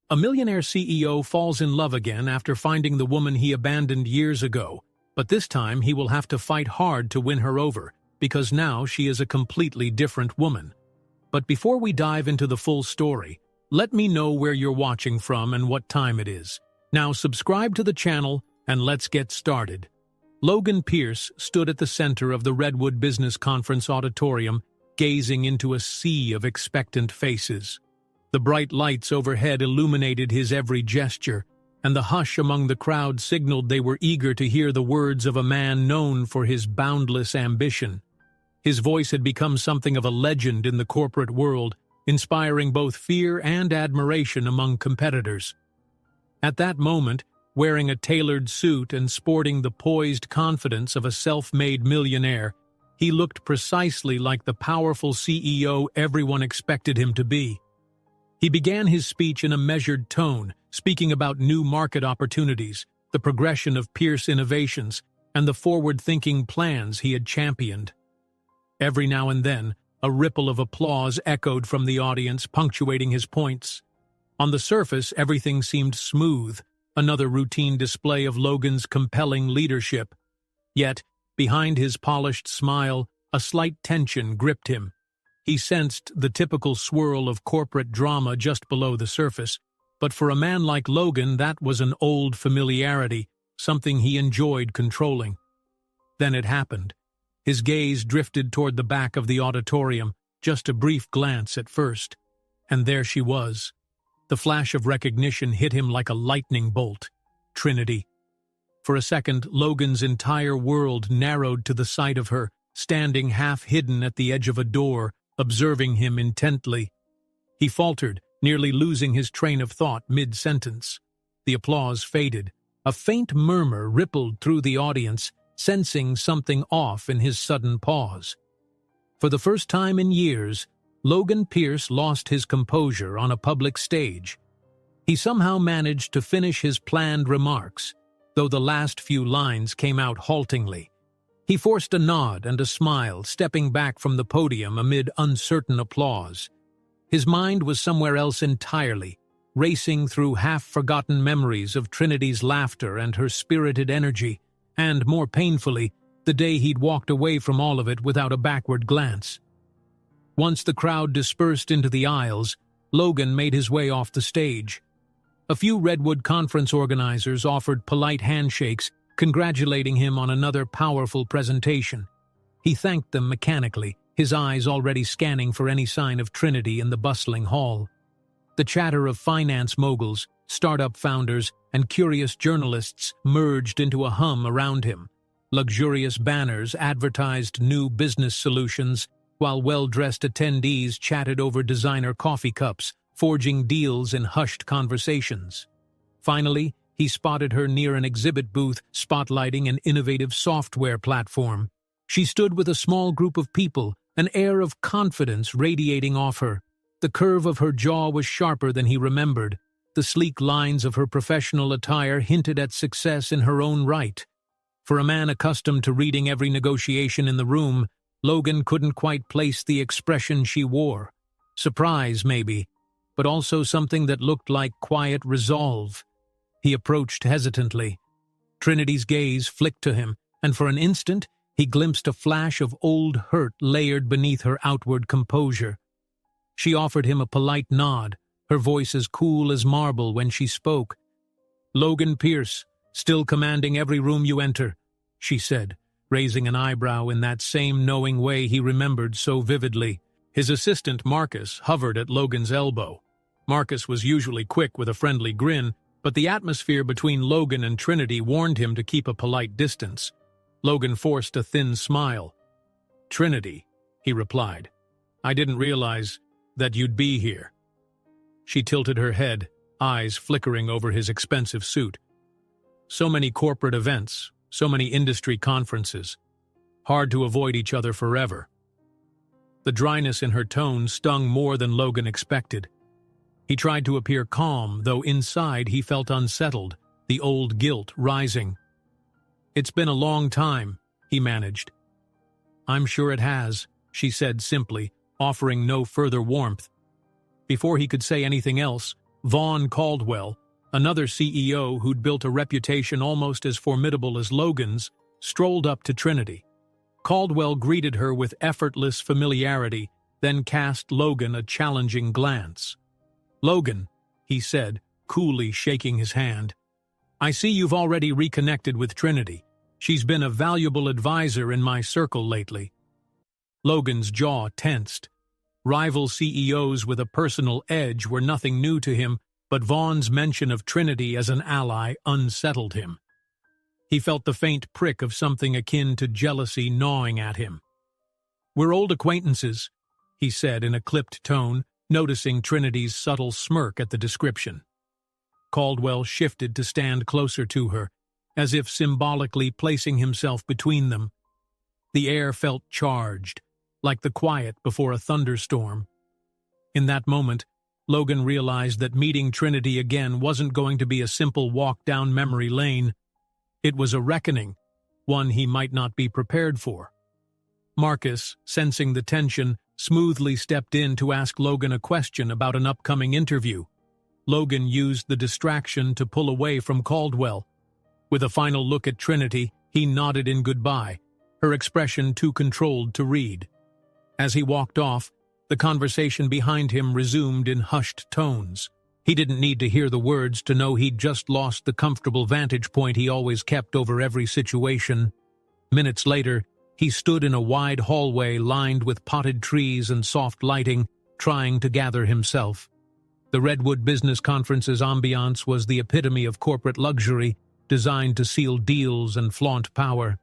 A millionaire CEO falls in love again after finding the woman he abandoned years ago, but this time he will have to fight hard to win her over, because now she is a completely different woman. But before we dive into the full story, let me know where you're watching from and what time it is. Now subscribe to the channel and let's get started. Logan Pierce stood at the center of the Redwood Business Conference auditorium, gazing into a sea of expectant faces. The bright lights overhead illuminated his every gesture, and the hush among the crowd signaled they were eager to hear the words of a man known for his boundless ambition. His voice had become something of a legend in the corporate world, inspiring both fear and admiration among competitors. At that moment, wearing a tailored suit and sporting the poised confidence of a self-made millionaire, he looked precisely like the powerful CEO everyone expected him to be. He began his speech in a measured tone, speaking about new market opportunities, the progression of Pierce innovations, and the forward-thinking plans he had championed. Every now and then, a ripple of applause echoed from the audience, punctuating his points. On the surface, everything seemed smooth, another routine display of Logan's compelling leadership. Yet, behind his polished smile, a slight tension gripped him. He sensed the typical swirl of corporate drama just below the surface, but for a man like Logan, that was an old familiarity, something he enjoyed controlling. Then it happened. His gaze drifted toward the back of the auditorium, just a brief glance at first. And there she was. The flash of recognition hit him like a lightning bolt. Trinity. For a second, Logan's entire world narrowed to the sight of her, standing half-hidden at the edge of a door, observing him intently. He faltered, nearly losing his train of thought mid-sentence. The applause faded. A faint murmur rippled through the audience, sensing something off in his sudden pause. For the first time in years, Logan Pierce lost his composure on a public stage. He somehow managed to finish his planned remarks, though the last few lines came out haltingly. He forced a nod and a smile, stepping back from the podium amid uncertain applause. His mind was somewhere else entirely, racing through half-forgotten memories of Trinity's laughter and her spirited energy, and, more painfully, the day he'd walked away from all of it without a backward glance. Once the crowd dispersed into the aisles, Logan made his way off the stage. A few Redwood conference organizers offered polite handshakes, congratulating him on another powerful presentation. He thanked them mechanically, his eyes already scanning for any sign of Trinity in the bustling hall. The chatter of finance moguls, startup founders, and curious journalists merged into a hum around him. Luxurious banners advertised new business solutions, while well-dressed attendees chatted over designer coffee cups, forging deals in hushed conversations. Finally, he spotted her near an exhibit booth spotlighting an innovative software platform. She stood with a small group of people, an air of confidence radiating off her. The curve of her jaw was sharper than he remembered. The sleek lines of her professional attire hinted at success in her own right. For a man accustomed to reading every negotiation in the room, Logan couldn't quite place the expression she wore. Surprise, maybe, but also something that looked like quiet resolve. He approached hesitantly. Trinity's gaze flicked to him, and for an instant, he glimpsed a flash of old hurt layered beneath her outward composure. She offered him a polite nod, her voice as cool as marble when she spoke. "Logan Pierce, still commanding every room you enter," she said, raising an eyebrow in that same knowing way he remembered so vividly. His assistant, Marcus, hovered at Logan's elbow. Marcus was usually quick with a friendly grin, but the atmosphere between Logan and Trinity warned him to keep a polite distance. Logan forced a thin smile. "Trinity," he replied. "I didn't realize that you'd be here." She tilted her head, eyes flickering over his expensive suit. So many corporate events, so many industry conferences. Hard to avoid each other forever. The dryness in her tone stung more than Logan expected. He tried to appear calm, though inside he felt unsettled, the old guilt rising. "It's been a long time," he managed. "I'm sure it has," she said simply, offering no further warmth. Before he could say anything else, Vaughn Caldwell, another CEO who'd built a reputation almost as formidable as Logan's, strolled up to Trinity. Caldwell greeted her with effortless familiarity, then cast Logan a challenging glance. "Logan," he said, coolly shaking his hand, "I see you've already reconnected with Trinity. She's been a valuable advisor in my circle lately." Logan's jaw tensed. Rival CEOs with a personal edge were nothing new to him, but Vaughn's mention of Trinity as an ally unsettled him. He felt the faint prick of something akin to jealousy gnawing at him. "We're old acquaintances," he said in a clipped tone, noticing Trinity's subtle smirk at the description. Caldwell shifted to stand closer to her, as if symbolically placing himself between them. The air felt charged, like the quiet before a thunderstorm. In that moment, Logan realized that meeting Trinity again wasn't going to be a simple walk down memory lane. It was a reckoning, one he might not be prepared for. Marcus, sensing the tension, smoothly stepped in to ask Logan a question about an upcoming interview. Logan used the distraction to pull away from Caldwell. With a final look at Trinity, he nodded in goodbye, her expression too controlled to read. As he walked off, the conversation behind him resumed in hushed tones. He didn't need to hear the words to know he'd just lost the comfortable vantage point he always kept over every situation. Minutes later, he stood in a wide hallway lined with potted trees and soft lighting, trying to gather himself. The Redwood Business Conference's ambiance was the epitome of corporate luxury, designed to seal deals and flaunt power.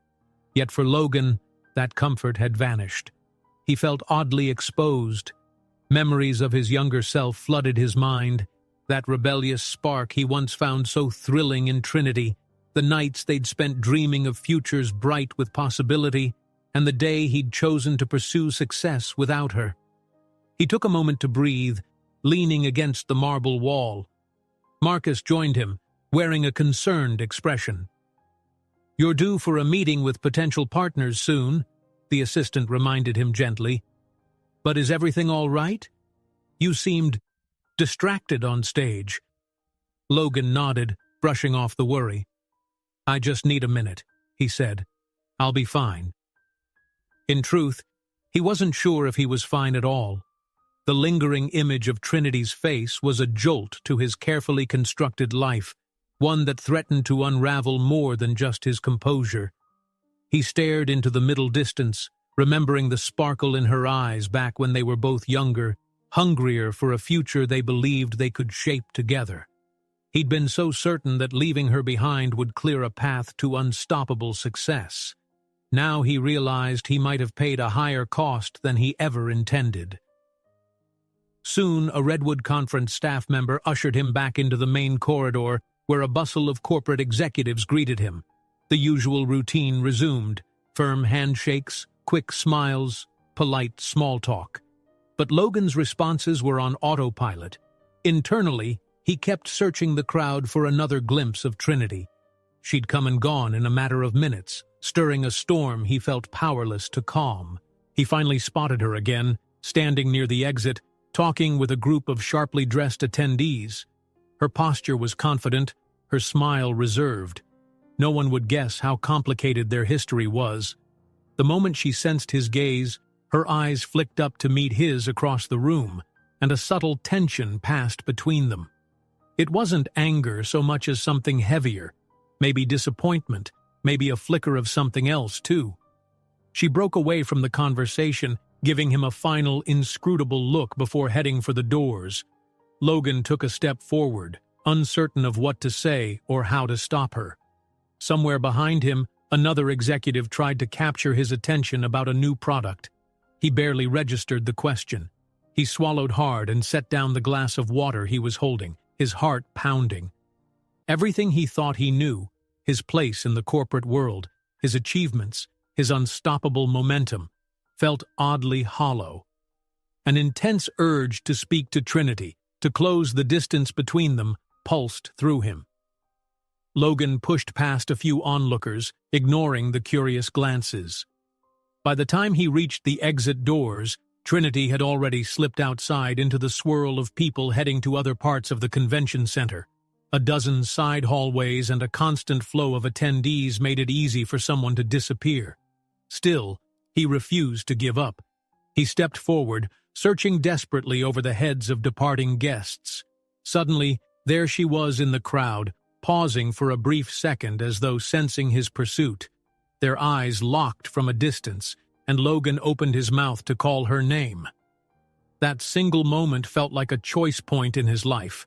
Yet for Logan, that comfort had vanished. He felt oddly exposed. Memories of his younger self flooded his mind, that rebellious spark he once found so thrilling in Trinity, the nights they'd spent dreaming of futures bright with possibility, and the day he'd chosen to pursue success without her. He took a moment to breathe, leaning against the marble wall. Marcus joined him, wearing a concerned expression. "You're due for a meeting with potential partners soon," the assistant reminded him gently. "But is everything all right? You seemed distracted on stage." Logan nodded, brushing off the worry. "I just need a minute," he said. "I'll be fine." In truth, he wasn't sure if he was fine at all. The lingering image of Trinity's face was a jolt to his carefully constructed life, one that threatened to unravel more than just his composure. He stared into the middle distance, remembering the sparkle in her eyes back when they were both younger, hungrier for a future they believed they could shape together. He'd been so certain that leaving her behind would clear a path to unstoppable success. Now he realized he might have paid a higher cost than he ever intended. Soon, a Redwood Conference staff member ushered him back into the main corridor, where a bustle of corporate executives greeted him. The usual routine resumed: firm handshakes, quick smiles, polite small talk. But Logan's responses were on autopilot. Internally, he kept searching the crowd for another glimpse of Trinity. She'd come and gone in a matter of minutes, stirring a storm he felt powerless to calm. He finally spotted her again, standing near the exit, talking with a group of sharply dressed attendees. Her posture was confident, her smile reserved. No one would guess how complicated their history was. The moment she sensed his gaze, her eyes flicked up to meet his across the room, and a subtle tension passed between them. It wasn't anger so much as something heavier, maybe disappointment, maybe a flicker of something else, too. She broke away from the conversation, giving him a final, inscrutable look before heading for the doors. Logan took a step forward, uncertain of what to say or how to stop her. Somewhere behind him, another executive tried to capture his attention about a new product. He barely registered the question. He swallowed hard and set down the glass of water he was holding, his heart pounding. Everything he thought he knew, his place in the corporate world, his achievements, his unstoppable momentum, felt oddly hollow. An intense urge to speak to Trinity, to close the distance between them, pulsed through him. Logan pushed past a few onlookers, ignoring the curious glances. By the time he reached the exit doors, Trinity had already slipped outside into the swirl of people heading to other parts of the convention center. A dozen side hallways and a constant flow of attendees made it easy for someone to disappear. Still, he refused to give up. He stepped forward, searching desperately over the heads of departing guests. Suddenly, there she was in the crowd, pausing for a brief second as though sensing his pursuit. Their eyes locked from a distance, and Logan opened his mouth to call her name. That single moment felt like a choice point in his life,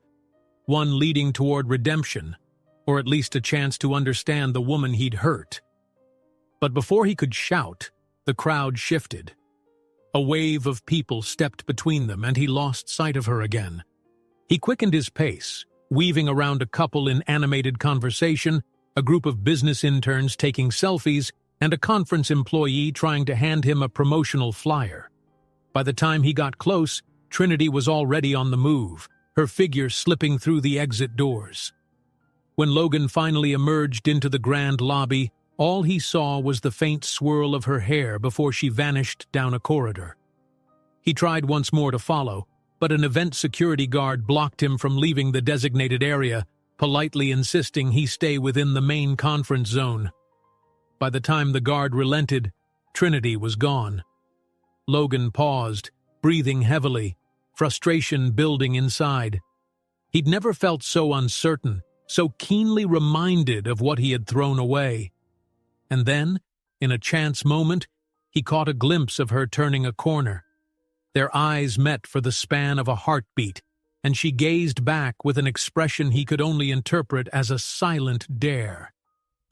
one leading toward redemption, or at least a chance to understand the woman he'd hurt. But before he could shout, the crowd shifted. A wave of people stepped between them, and he lost sight of her again. He quickened his pace, weaving around a couple in animated conversation, a group of business interns taking selfies, and a conference employee trying to hand him a promotional flyer. By the time he got close, Trinity was already on the move, her figure slipping through the exit doors. When Logan finally emerged into the grand lobby, all he saw was the faint swirl of her hair before she vanished down a corridor. He tried once more to follow, but an event security guard blocked him from leaving the designated area, politely insisting he stay within the main conference zone. By the time the guard relented, Trinity was gone. Logan paused, breathing heavily, frustration building inside. He'd never felt so uncertain, so keenly reminded of what he had thrown away. And then, in a chance moment, he caught a glimpse of her turning a corner. Their eyes met for the span of a heartbeat, and she gazed back with an expression he could only interpret as a silent dare.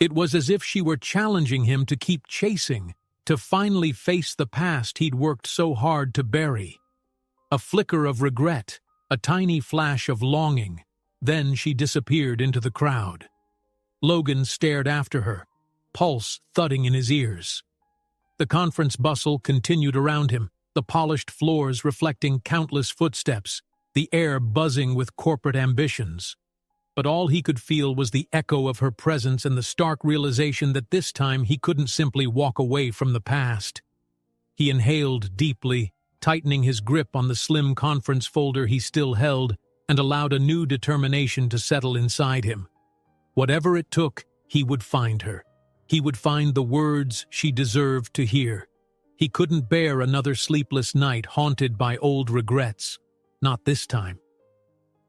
It was as if she were challenging him to keep chasing, to finally face the past he'd worked so hard to bury. A flicker of regret, a tiny flash of longing, then she disappeared into the crowd. Logan stared after her, pulse thudding in his ears. The conference bustle continued around him, the polished floors reflecting countless footsteps, the air buzzing with corporate ambitions. But all he could feel was the echo of her presence and the stark realization that this time he couldn't simply walk away from the past. He inhaled deeply, tightening his grip on the slim conference folder he still held, and allowed a new determination to settle inside him. Whatever it took, he would find her. He would find the words she deserved to hear. He couldn't bear another sleepless night haunted by old regrets. Not this time.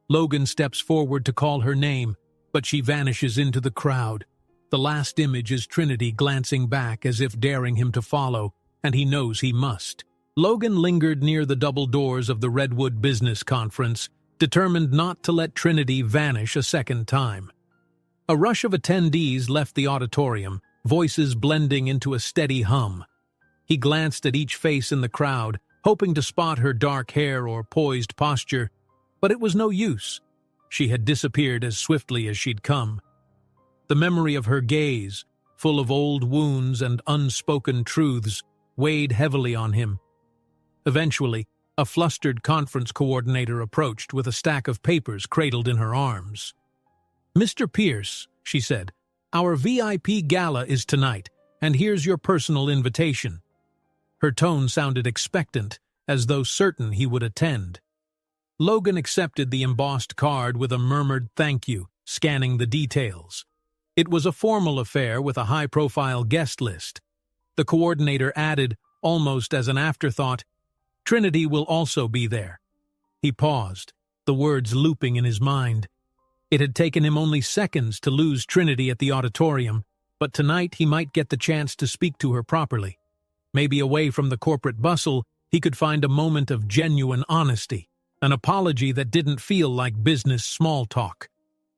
Logan steps forward to call her name, but she vanishes into the crowd. The last image is Trinity glancing back as if daring him to follow, and he knows he must. Logan lingered near the double doors of the Redwood Business Conference, determined not to let Trinity vanish a second time. A rush of attendees left the auditorium, voices blending into a steady hum. He glanced at each face in the crowd, hoping to spot her dark hair or poised posture, but it was no use. She had disappeared as swiftly as she'd come. The memory of her gaze, full of old wounds and unspoken truths, weighed heavily on him. Eventually, a flustered conference coordinator approached with a stack of papers cradled in her arms. "Mr. Pierce," she said, "our VIP gala is tonight, and here's your personal invitation." Her tone sounded expectant, as though certain he would attend. Logan accepted the embossed card with a murmured thank you, scanning the details. It was a formal affair with a high-profile guest list. The coordinator added, almost as an afterthought, "Trinity will also be there." He paused, the words looping in his mind. It had taken him only seconds to lose Trinity at the auditorium, but tonight he might get the chance to speak to her properly. Maybe away from the corporate bustle, he could find a moment of genuine honesty, an apology that didn't feel like business small talk.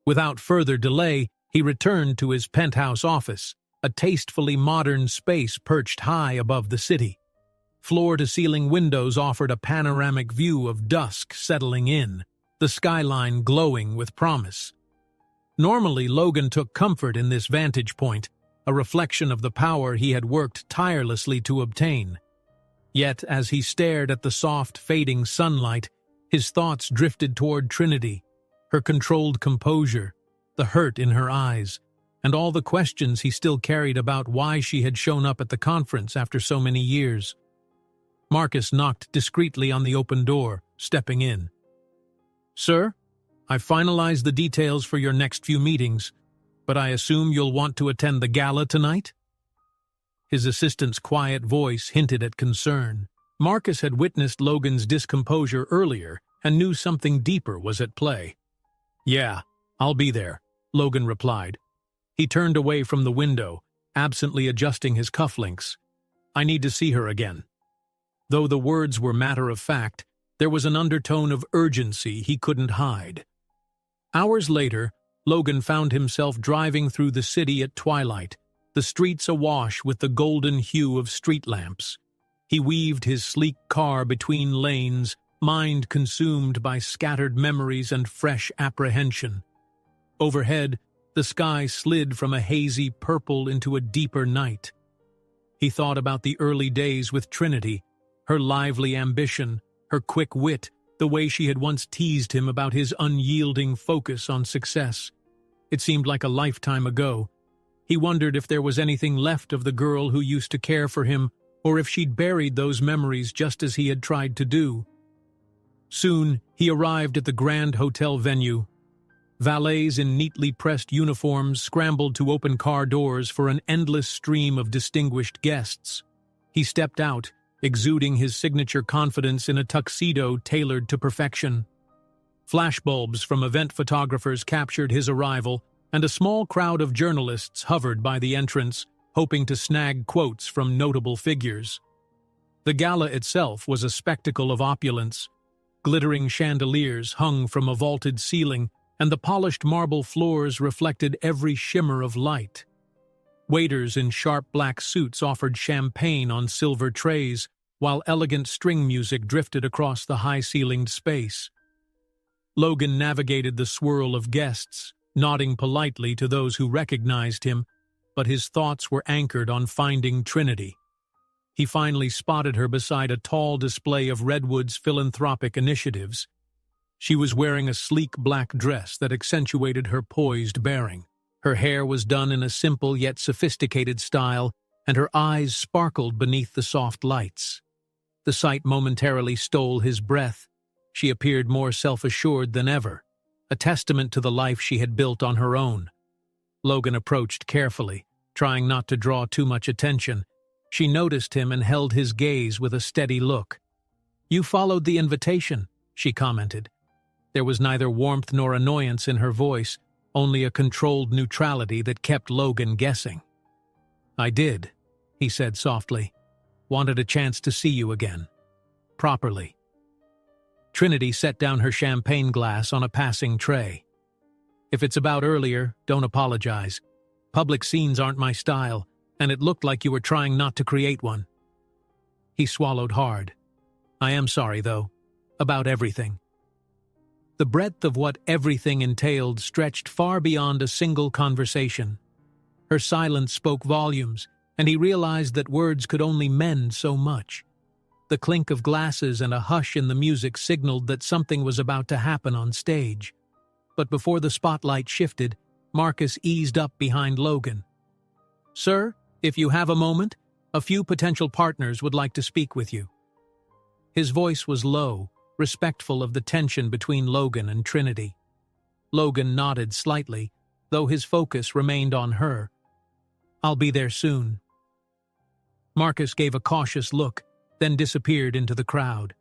Without further delay, he returned to his penthouse office, a tastefully modern space perched high above the city. Floor-to-ceiling windows offered a panoramic view of dusk settling in, the skyline glowing with promise. Normally, Logan took comfort in this vantage point, a reflection of the power he had worked tirelessly to obtain. Yet, as he stared at the soft, fading sunlight, his thoughts drifted toward Trinity, her controlled composure, the hurt in her eyes, and all the questions he still carried about why she had shown up at the conference after so many years. Marcus knocked discreetly on the open door, stepping in. "Sir, I've finalized the details for your next few meetings, but I assume you'll want to attend the gala tonight?" His assistant's quiet voice hinted at concern. Marcus had witnessed Logan's discomposure earlier and knew something deeper was at play. "Yeah, I'll be there," Logan replied. He turned away from the window, absently adjusting his cufflinks. "I need to see her again." Though the words were matter of fact, there was an undertone of urgency he couldn't hide. Hours later, Logan found himself driving through the city at twilight, the streets awash with the golden hue of street lamps. He weaved his sleek car between lanes, mind consumed by scattered memories and fresh apprehension. Overhead, the sky slid from a hazy purple into a deeper night. He thought about the early days with Trinity, her lively ambition, her quick wit, the way she had once teased him about his unyielding focus on success. It seemed like a lifetime ago. He wondered if there was anything left of the girl who used to care for him, or if she'd buried those memories just as he had tried to do. Soon, he arrived at the grand hotel venue. Valets in neatly pressed uniforms scrambled to open car doors for an endless stream of distinguished guests. He stepped out, exuding his signature confidence in a tuxedo tailored to perfection. Flashbulbs from event photographers captured his arrival, and a small crowd of journalists hovered by the entrance, hoping to snag quotes from notable figures. The gala itself was a spectacle of opulence. Glittering chandeliers hung from a vaulted ceiling, and the polished marble floors reflected every shimmer of light. Waiters in sharp black suits offered champagne on silver trays, while elegant string music drifted across the high-ceilinged space. Logan navigated the swirl of guests, nodding politely to those who recognized him, but his thoughts were anchored on finding Trinity. He finally spotted her beside a tall display of Redwood's philanthropic initiatives. She was wearing a sleek black dress that accentuated her poised bearing. Her hair was done in a simple yet sophisticated style, and her eyes sparkled beneath the soft lights. The sight momentarily stole his breath. She appeared more self-assured than ever, a testament to the life she had built on her own. Logan approached carefully, trying not to draw too much attention. She noticed him and held his gaze with a steady look. "You followed the invitation," she commented. There was neither warmth nor annoyance in her voice, only a controlled neutrality that kept Logan guessing. "I did," he said softly. "Wanted a chance to see you again. Properly." Trinity set down her champagne glass on a passing tray. "If it's about earlier, don't apologize. Public scenes aren't my style, and it looked like you were trying not to create one." He swallowed hard. "I am sorry, though. About everything." The breadth of what everything entailed stretched far beyond a single conversation. Her silence spoke volumes, and he realized that words could only mend so much. The clink of glasses and a hush in the music signaled that something was about to happen on stage. But before the spotlight shifted, Marcus eased up behind Logan. "Sir, if you have a moment, a few potential partners would like to speak with you." His voice was low, respectful of the tension between Logan and Trinity. Logan nodded slightly, though his focus remained on her. "I'll be there soon." Marcus gave a cautious look, then disappeared into the crowd.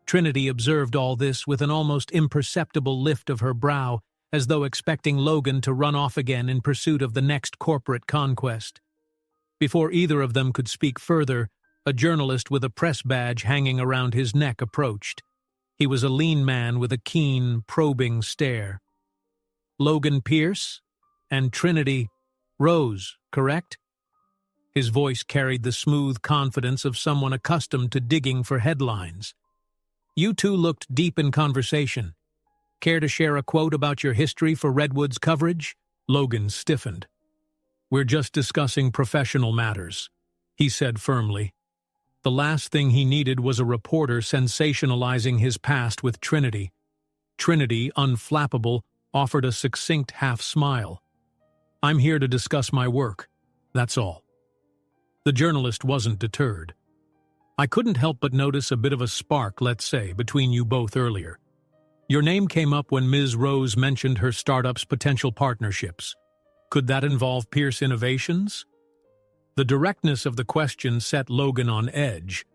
Trinity observed all this with an almost imperceptible lift of her brow, as though expecting Logan to run off again in pursuit of the next corporate conquest. Before either of them could speak further, a journalist with a press badge hanging around his neck approached. He was a lean man with a keen, probing stare. "Logan Pierce? And Trinity Rose, correct?" His voice carried the smooth confidence of someone accustomed to digging for headlines. "You two looked deep in conversation. Care to share a quote about your history for Redwood's coverage?" Logan stiffened. "We're just discussing professional matters," he said firmly. The last thing he needed was a reporter sensationalizing his past with Trinity. Trinity, unflappable, offered a succinct half-smile. "I'm here to discuss my work. That's all." The journalist wasn't deterred. I couldn't help but notice a bit of a spark, let's say, between you both earlier. Your name came up when Ms. Rose mentioned her startup's potential partnerships. Could that involve Pierce Innovations? The directness of the question set Logan on edge.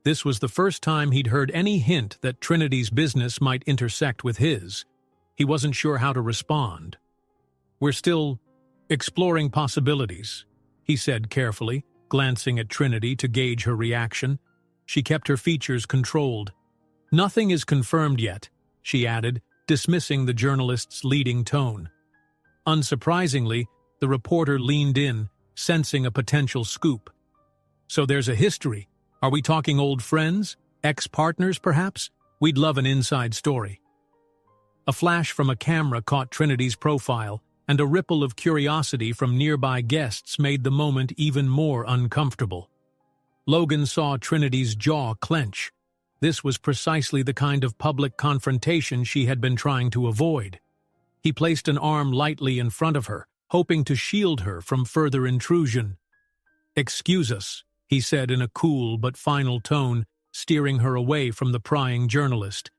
This was the first time he'd heard any hint that Trinity's business might intersect with his. He wasn't sure how to respond. "We're still exploring possibilities," he said carefully, glancing at Trinity to gauge her reaction. She kept her features controlled. "Nothing is confirmed yet," she added, dismissing the journalist's leading tone. Unsurprisingly, the reporter leaned in, sensing a potential scoop. "So there's a history. Are we talking old friends? Ex-partners, perhaps? We'd love an inside story." A flash from a camera caught Trinity's profile, and a ripple of curiosity from nearby guests made the moment even more uncomfortable. Logan saw Trinity's jaw clench. This was precisely the kind of public confrontation she had been trying to avoid. He placed an arm lightly in front of her, hoping to shield her from further intrusion. "Excuse us," he said in a cool but final tone, steering her away from the prying journalist.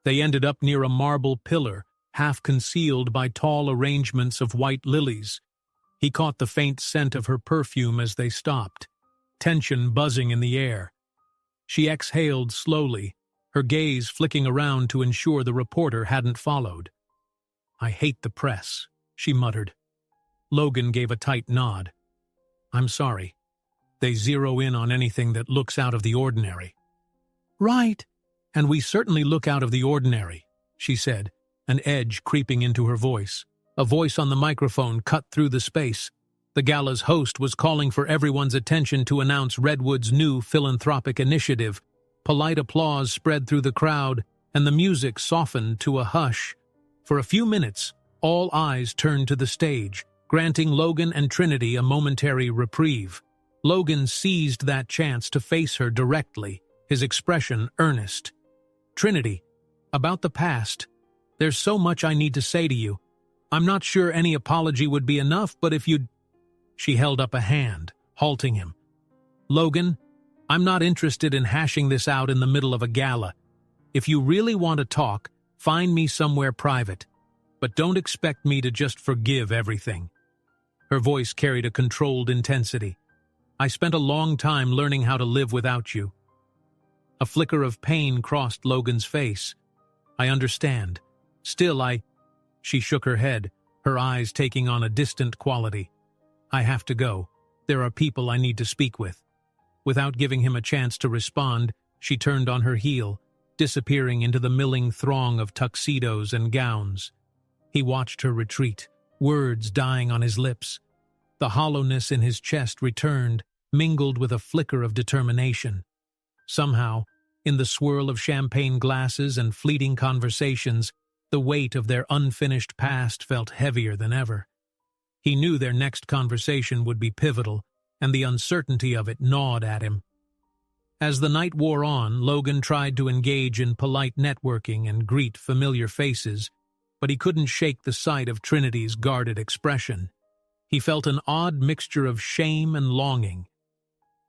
They ended up near a marble pillar, half concealed by tall arrangements of white lilies. He caught the faint scent of her perfume as they stopped, tension buzzing in the air. She exhaled slowly, her gaze flicking around to ensure the reporter hadn't followed. "I hate the press," she muttered. Logan gave a tight nod. "I'm sorry. They zero in on anything that looks out of the ordinary." "Right, and we certainly look out of the ordinary," she said, an edge creeping into her voice. A voice on the microphone cut through the space. The gala's host was calling for everyone's attention to announce Redwood's new philanthropic initiative. Polite applause spread through the crowd, and the music softened to a hush. For a few minutes, all eyes turned to the stage, granting Logan and Trinity a momentary reprieve. Logan seized that chance to face her directly, his expression earnest. "Trinity, about the past, there's so much I need to say to you. I'm not sure any apology would be enough, but if you'd—" She held up a hand, halting him. "Logan, I'm not interested in hashing this out in the middle of a gala. If you really want to talk, find me somewhere private. But don't expect me to just forgive everything." Her voice carried a controlled intensity. "I spent a long time learning how to live without you." A flicker of pain crossed Logan's face. "I understand. Still, She shook her head, her eyes taking on a distant quality. "I have to go. There are people I need to speak with." Without giving him a chance to respond, she turned on her heel, disappearing into the milling throng of tuxedos and gowns. He watched her retreat, words dying on his lips. The hollowness in his chest returned, mingled with a flicker of determination. Somehow, in the swirl of champagne glasses and fleeting conversations, the weight of their unfinished past felt heavier than ever. He knew their next conversation would be pivotal, and the uncertainty of it gnawed at him. As the night wore on, Logan tried to engage in polite networking and greet familiar faces, but he couldn't shake the sight of Trinity's guarded expression. He felt an odd mixture of shame and longing.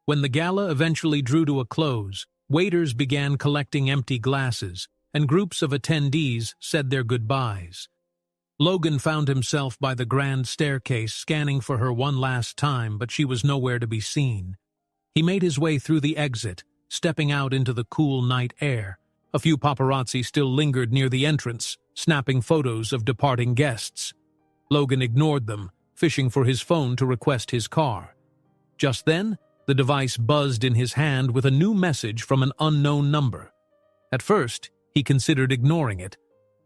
When the gala eventually drew to a close, waiters began collecting empty glasses, and groups of attendees said their goodbyes. Logan found himself by the grand staircase scanning for her one last time, but she was nowhere to be seen. He made his way through the exit, stepping out into the cool night air. A few paparazzi still lingered near the entrance, snapping photos of departing guests. Logan ignored them, fishing for his phone to request his car. Just then, the device buzzed in his hand with a new message from an unknown number. At first, he considered ignoring it.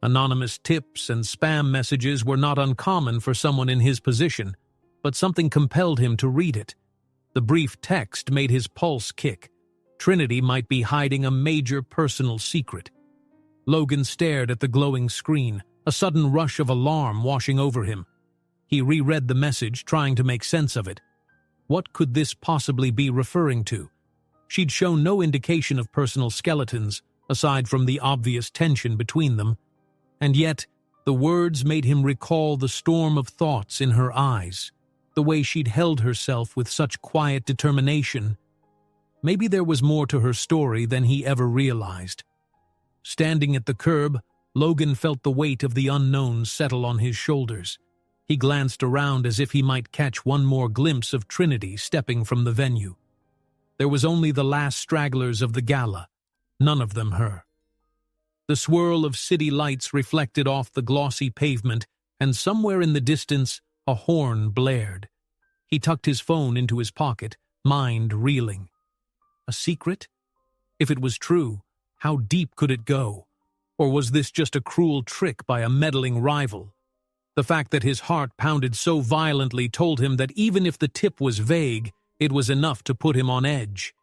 Anonymous tips and spam messages were not uncommon for someone in his position, but something compelled him to read it. The brief text made his pulse kick. Trinity might be hiding a major personal secret. Logan stared at the glowing screen, a sudden rush of alarm washing over him. He reread the message, trying to make sense of it. What could this possibly be referring to? She'd shown no indication of personal skeletons, aside from the obvious tension between them. And yet, the words made him recall the storm of thoughts in her eyes, the way she'd held herself with such quiet determination. Maybe there was more to her story than he ever realized. Standing at the curb, Logan felt the weight of the unknown settle on his shoulders. He glanced around as if he might catch one more glimpse of Trinity stepping from the venue. There was only the last stragglers of the gala, none of them her. The swirl of city lights reflected off the glossy pavement, and somewhere in the distance, a horn blared. He tucked his phone into his pocket, mind reeling. A secret? If it was true, how deep could it go? Or was this just a cruel trick by a meddling rival? The fact that his heart pounded so violently told him that even if the tip was vague, it was enough to put him on edge.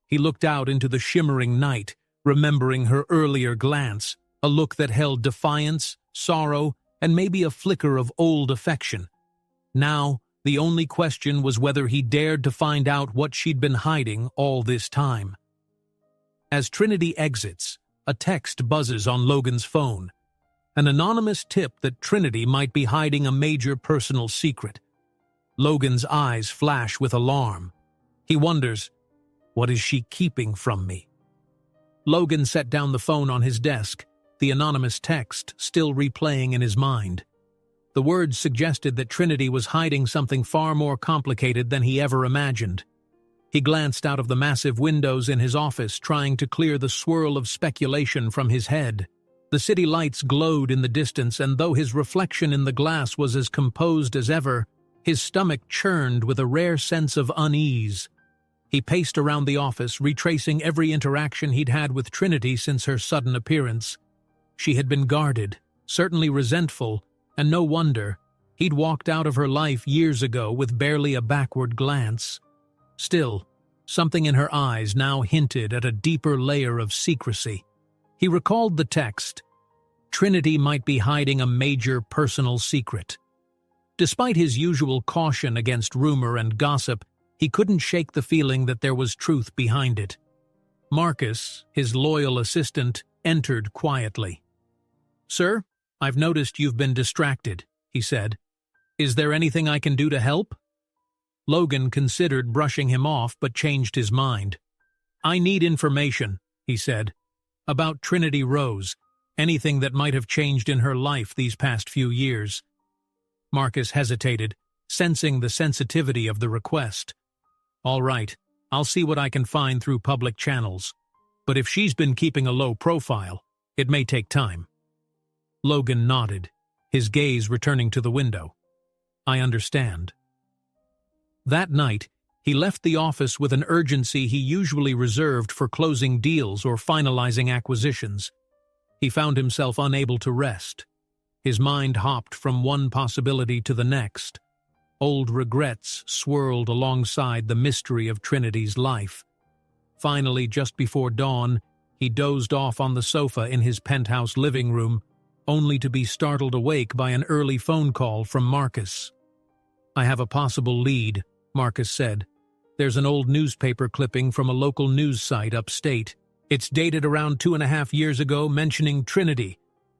He looked out into the shimmering night, remembering her earlier glance, a look that held defiance, sorrow, and maybe a flicker of old affection. Now, the only question was whether he dared to find out what she'd been hiding all this time. As Trinity exits, a text buzzes on Logan's phone. An anonymous tip that Trinity might be hiding a major personal secret. Logan's eyes flash with alarm. He wonders, what is she keeping from me? Logan set down the phone on his desk, the anonymous text still replaying in his mind. The words suggested that Trinity was hiding something far more complicated than he ever imagined. He glanced out of the massive windows in his office, trying to clear the swirl of speculation from his head. The city lights glowed in the distance, and though his reflection in the glass was as composed as ever, his stomach churned with a rare sense of unease. He paced around the office, retracing every interaction he'd had with Trinity since her sudden appearance. She had been guarded, certainly resentful, and no wonder. He'd walked out of her life years ago with barely a backward glance. Still, something in her eyes now hinted at a deeper layer of secrecy. He recalled the text. Trinity might be hiding a major personal secret. Despite his usual caution against rumor and gossip, he couldn't shake the feeling that there was truth behind it. Marcus, his loyal assistant, entered quietly. "Sir, I've noticed you've been distracted," he said. "Is there anything I can do to help?" Logan considered brushing him off but changed his mind. "I need information," he said, "about Trinity Rose, anything that might have changed in her life these past few years." Marcus hesitated, sensing the sensitivity of the request. "All right, I'll see what I can find through public channels. But if she's been keeping a low profile, it may take time." Logan nodded, his gaze returning to the window. "I understand." That night, he left the office with an urgency he usually reserved for closing deals or finalizing acquisitions. He found himself unable to rest. His mind hopped from one possibility to the next. Old regrets swirled alongside the mystery of Trinity's life. Finally, just before dawn, he dozed off on the sofa in his penthouse living room, only to be startled awake by an early phone call from Marcus. "I have a possible lead," Marcus said. "There's an old newspaper clipping from a local news site upstate. It's dated around 2.5 years ago, mentioning Trinity.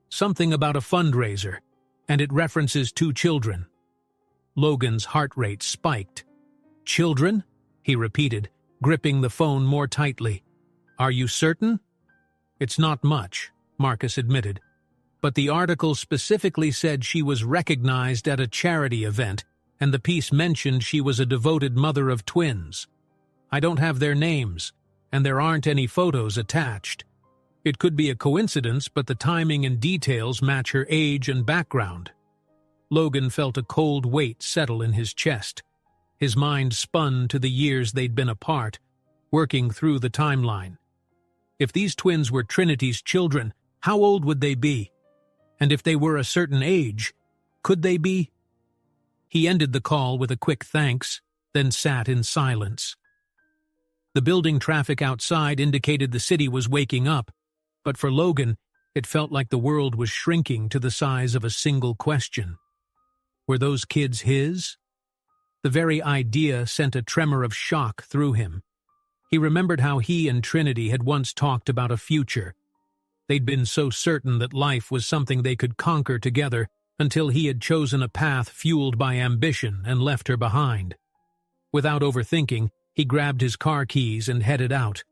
Something about a fundraiser, and it references 2 children." Logan's heart rate spiked. "Children?" he repeated, gripping the phone more tightly. "Are you certain?" "It's not much," Marcus admitted. "But the article specifically said she was recognized at a charity event, and the piece mentioned she was a devoted mother of twins. I don't have their names, and there aren't any photos attached. It could be a coincidence, but the timing and details match her age and background." Logan felt a cold weight settle in his chest. His mind spun to the years they'd been apart, working through the timeline. If these twins were Trinity's children, how old would they be? And if they were a certain age, could they be? He ended the call with a quick thanks, then sat in silence. The building traffic outside indicated the city was waking up, but for Logan, it felt like the world was shrinking to the size of a single question. Were those kids his? The very idea sent a tremor of shock through him. He remembered how he and Trinity had once talked about a future. They'd been so certain that life was something they could conquer together until he had chosen a path fueled by ambition and left her behind. Without overthinking, He grabbed his car keys and headed out.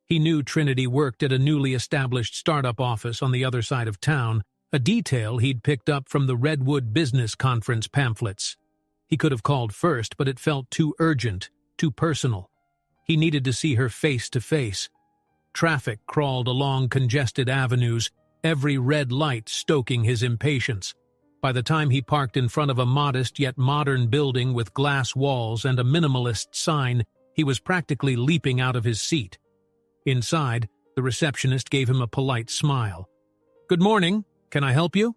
He knew Trinity worked at a newly established startup office on the other side of town, a detail he'd picked up from the Redwood Business Conference pamphlets. He could have called first, but it felt too urgent, too personal. He needed to see her face to face. Traffic crawled along congested avenues, every red light stoking his impatience. By the time he parked in front of a modest yet modern building with glass walls and a minimalist sign, he was practically leaping out of his seat. Inside, the receptionist gave him a polite smile. "Good morning. Can I help you?"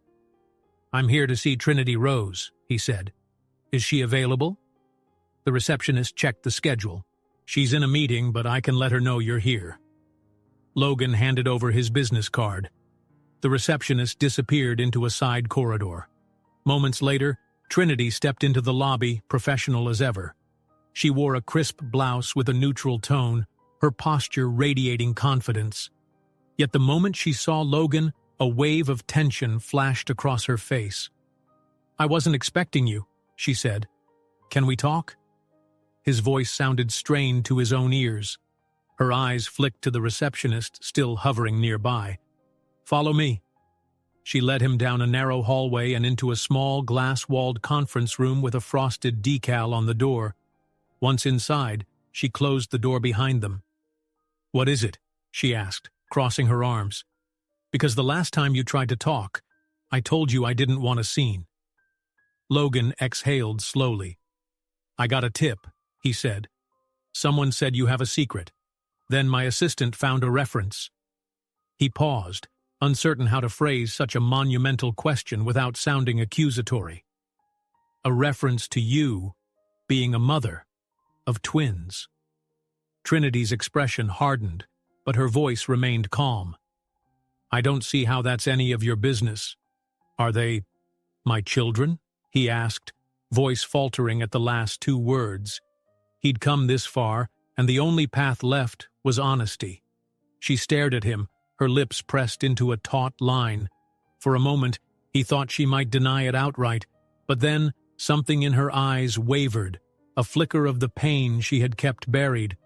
"I'm here to see Trinity Rose," he said. "Is she available?" The receptionist checked the schedule. "She's in a meeting, but I can let her know you're here." Logan handed over his business card. The receptionist disappeared into a side corridor. Moments later, Trinity stepped into the lobby, professional as ever. She wore a crisp blouse with a neutral tone, her posture radiating confidence. Yet the moment she saw Logan, a wave of tension flashed across her face. "I wasn't expecting you," she said. "Can we talk?" His voice sounded strained to his own ears. Her eyes flicked to the receptionist, still hovering nearby. "Follow me." She led him down a narrow hallway and into a small glass-walled conference room with a frosted decal on the door. Once inside, she closed the door behind them. "What is it?" she asked, crossing her arms. "Because the last time you tried to talk, I told you I didn't want a scene." Logan exhaled slowly. "I got a tip," he said. "Someone said you have a secret. Then my assistant found a reference." He paused, uncertain how to phrase such a monumental question without sounding accusatory. "A reference to you being a mother of twins." Trinity's expression hardened, but her voice remained calm. "I don't see how that's any of your business. Are they my children?" he asked, voice faltering at the last two words. He'd come this far, and the only path left was honesty. She stared at him, her lips pressed into a taut line. For a moment, he thought she might deny it outright, but then something in her eyes wavered, a flicker of the pain she had kept buried.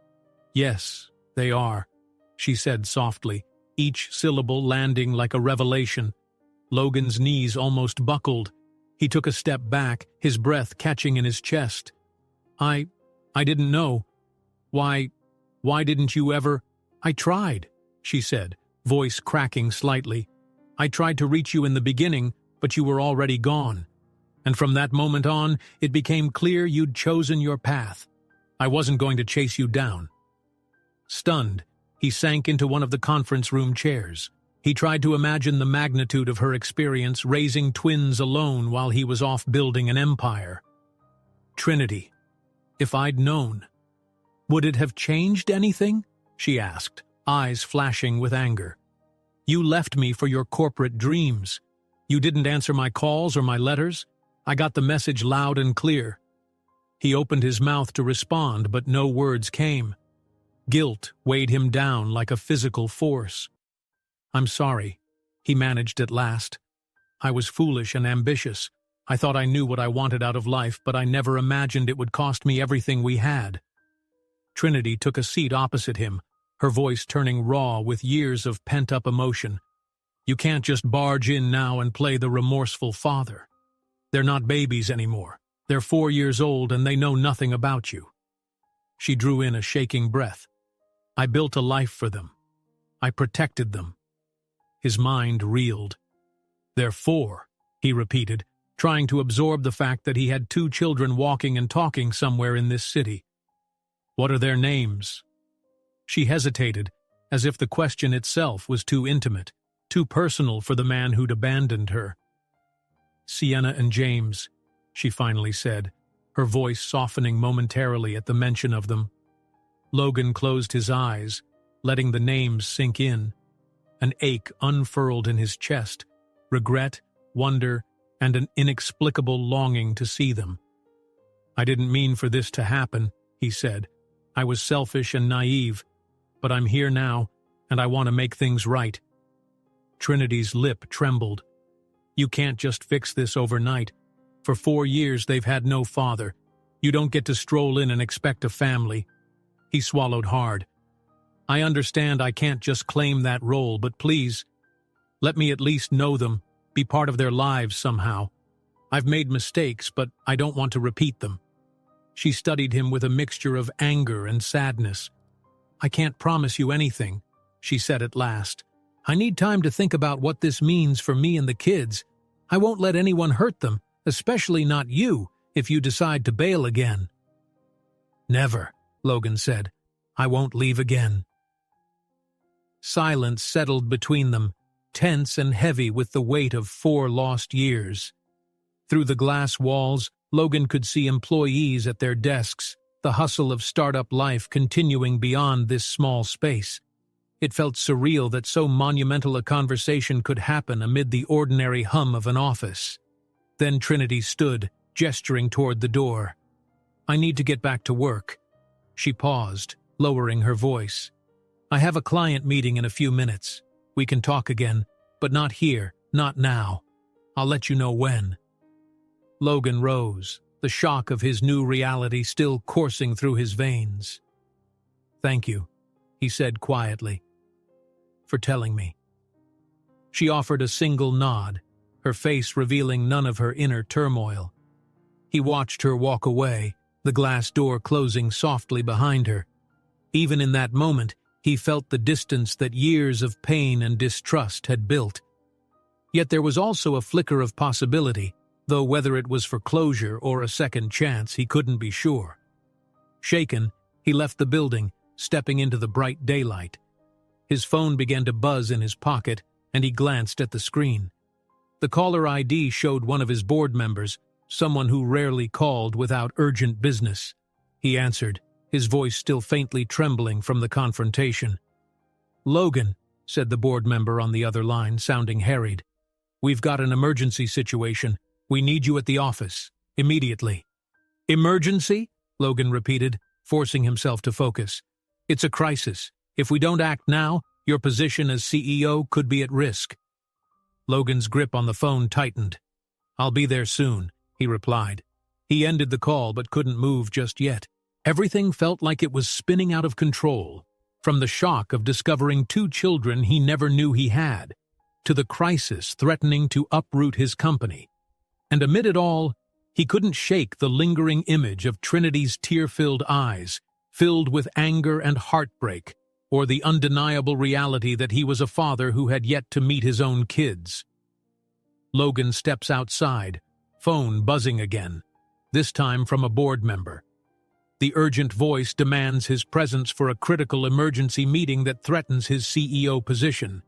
"Yes, they are," she said softly, each syllable landing like a revelation. Logan's knees almost buckled. He took a step back, his breath catching in his chest. I didn't know. Why didn't you ever—" "I tried," she said, voice cracking slightly. "I tried to reach you in the beginning, but you were already gone. And from that moment on, it became clear you'd chosen your path. I wasn't going to chase you down." Stunned, he sank into one of the conference room chairs. He tried to imagine the magnitude of her experience raising twins alone while he was off building an empire. "Trinity, if I'd known, would it have changed anything?" she asked, eyes flashing with anger. "You left me for your corporate dreams. You didn't answer my calls or my letters. I got the message loud and clear." He opened his mouth to respond, but no words came. Guilt weighed him down like a physical force. "I'm sorry," he managed at last. "I was foolish and ambitious. I thought I knew what I wanted out of life, but I never imagined it would cost me everything we had." Trinity took a seat opposite him, her voice turning raw with years of pent-up emotion. "You can't just barge in now and play the remorseful father. They're not babies anymore. They're 4 years old and they know nothing about you." She drew in a shaking breath. "I built a life for them. I protected them." His mind reeled. "They're 4, he repeated, trying to absorb the fact that he had 2 children walking and talking somewhere in this city. "What are their names?" She hesitated, as if the question itself was too intimate, too personal for the man who'd abandoned her. "Sienna and James," she finally said, her voice softening momentarily at the mention of them. Logan closed his eyes, letting the names sink in. An ache unfurled in his chest, regret, wonder, and an inexplicable longing to see them. "I didn't mean for this to happen," he said. "I was selfish and naive, but I'm here now, and I want to make things right." Trinity's lip trembled. "You can't just fix this overnight. For 4 years they've had no father. You don't get to stroll in and expect a family. He swallowed hard. I understand I can't just claim that role, but please, let me at least know them, be part of their lives somehow. I've made mistakes, but I don't want to repeat them. She studied him with a mixture of anger and sadness. I can't promise you anything, she said at last. I need time to think about what this means for me and the kids. I won't let anyone hurt them, especially not you, if you decide to bail again. Never, Logan said. I won't leave again. Silence settled between them, tense and heavy with the weight of 4 lost years. Through the glass walls, Logan could see employees at their desks, the hustle of startup life continuing beyond this small space. It felt surreal that so monumental a conversation could happen amid the ordinary hum of an office. Then Trinity stood, gesturing toward the door. I need to get back to work. She paused, lowering her voice. I have a client meeting in a few minutes. We can talk again, but not here, not now. I'll let you know when. Logan rose, the shock of his new reality still coursing through his veins. Thank you, he said quietly, for telling me. She offered a single nod, her face revealing none of her inner turmoil. He watched her walk away, the glass door closing softly behind her. Even in that moment, he felt the distance that years of pain and distrust had built. Yet there was also a flicker of possibility, though whether it was for closure or a second chance, he couldn't be sure. Shaken, he left the building, stepping into the bright daylight. His phone began to buzz in his pocket, and he glanced at the screen. The caller ID showed one of his board members, someone who rarely called without urgent business. He answered, his voice still faintly trembling from the confrontation. Logan, said the board member on the other line, sounding harried. We've got an emergency situation. We need you at the office, immediately. Emergency? Logan repeated, forcing himself to focus. It's a crisis. If we don't act now, your position as CEO could be at risk. Logan's grip on the phone tightened. I'll be there soon, he replied. He ended the call but couldn't move just yet. Everything felt like it was spinning out of control, from the shock of discovering 2 children he never knew he had, to the crisis threatening to uproot his company. And amid it all, he couldn't shake the lingering image of Trinity's tear-filled eyes, filled with anger and heartbreak, or the undeniable reality that he was a father who had yet to meet his own kids. Logan steps outside, phone buzzing again, this time from a board member. The urgent voice demands his presence for a critical emergency meeting that threatens his CEO position.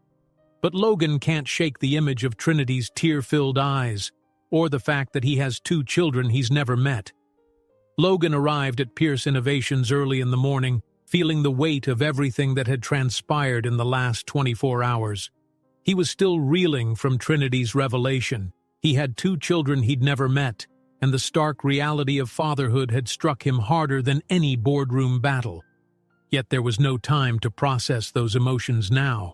But Logan can't shake the image of Trinity's tear-filled eyes, or the fact that he has 2 children he's never met. Logan arrived at Pierce Innovations early in the morning, feeling the weight of everything that had transpired in the last 24 hours. He was still reeling from Trinity's revelation. He had 2 children he'd never met, and the stark reality of fatherhood had struck him harder than any boardroom battle. Yet there was no time to process those emotions now.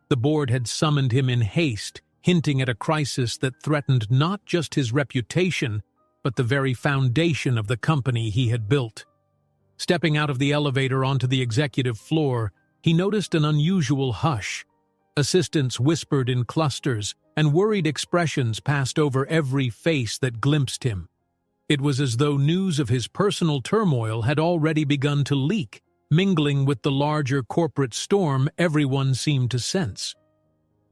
The board had summoned him in haste, hinting at a crisis that threatened not just his reputation, but the very foundation of the company he had built. Stepping out of the elevator onto the executive floor, he noticed an unusual hush. Assistants whispered in clusters, and worried expressions passed over every face that glimpsed him. It was as though news of his personal turmoil had already begun to leak, mingling with the larger corporate storm everyone seemed to sense.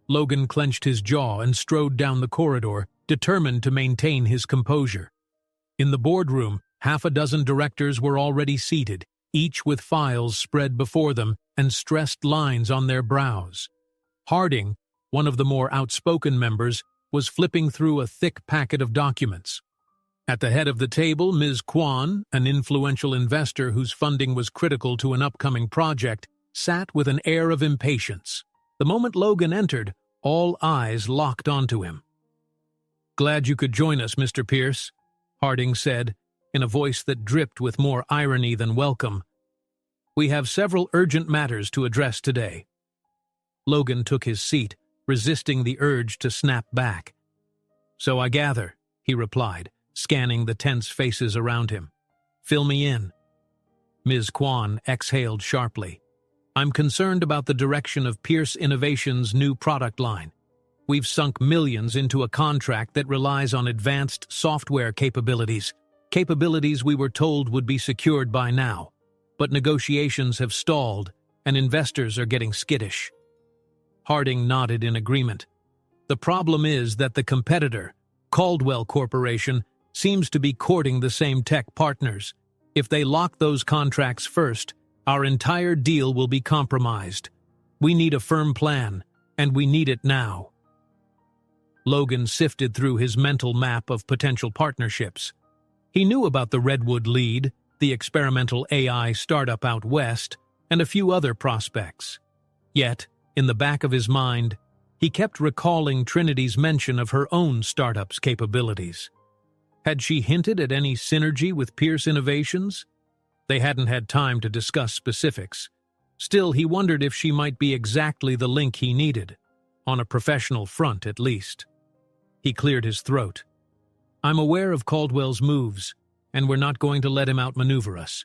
Logan clenched his jaw and strode down the corridor, determined to maintain his composure. In the boardroom, 6 directors were already seated, each with files spread before them and stressed lines on their brows. Harding, one of the more outspoken members, was flipping through a thick packet of documents. At the head of the table, Ms. Kwan, an influential investor whose funding was critical to an upcoming project, sat with an air of impatience. The moment Logan entered, all eyes locked onto him. "Glad you could join us, Mr. Pierce," Harding said, in a voice that dripped with more irony than welcome. "We have several urgent matters to address today." Logan took his seat, resisting the urge to snap back. "So I gather," he replied, scanning the tense faces around him. "Fill me in." Ms. Kwan exhaled sharply. I'm concerned about the direction of Pierce Innovations' new product line. We've sunk millions into a contract that relies on advanced software capabilities we were told would be secured by now. But negotiations have stalled, and investors are getting skittish. Harding nodded in agreement. The problem is that the competitor, Caldwell Corporation, seems to be courting the same tech partners. If they lock those contracts first, our entire deal will be compromised. We need a firm plan, and we need it now. Logan sifted through his mental map of potential partnerships. He knew about the Redwood Lead, the experimental AI startup out west, and a few other prospects. Yet, in the back of his mind, he kept recalling Trinity's mention of her own startup's capabilities. Had she hinted at any synergy with Pierce Innovations? They hadn't had time to discuss specifics. Still, he wondered if she might be exactly the link he needed, on a professional front at least. He cleared his throat. I'm aware of Caldwell's moves, and we're not going to let him outmaneuver us.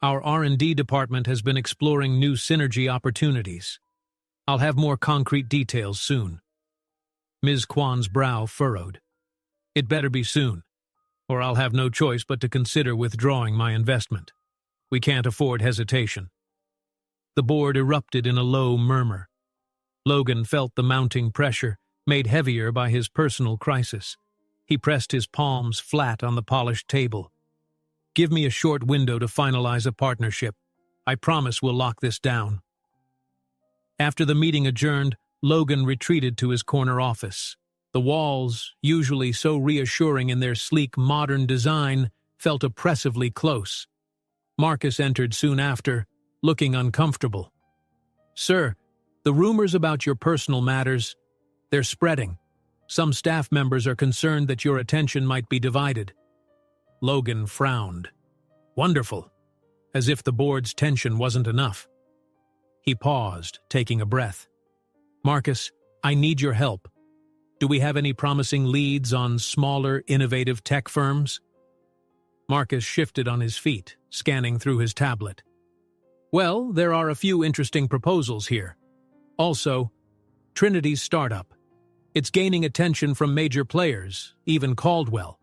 Our R&D department has been exploring new synergy opportunities. I'll have more concrete details soon. Ms. Kwan's brow furrowed. It better be soon, or I'll have no choice but to consider withdrawing my investment. We can't afford hesitation. The board erupted in a low murmur. Logan felt the mounting pressure, made heavier by his personal crisis. He pressed his palms flat on the polished table. Give me a short window to finalize a partnership. I promise we'll lock this down. After the meeting adjourned, Logan retreated to his corner office. The walls, usually so reassuring in their sleek, modern design, felt oppressively close. Marcus entered soon after, looking uncomfortable. Sir, the rumors about your personal matters, they're spreading. Some staff members are concerned that your attention might be divided. Logan frowned. Wonderful. As if the board's tension wasn't enough. He paused, taking a breath. Marcus, I need your help. Do we have any promising leads on smaller, innovative tech firms? Marcus shifted on his feet, scanning through his tablet. Well, there are a few interesting proposals here. Also, Trinity's startup. It's gaining attention from major players, even Caldwell.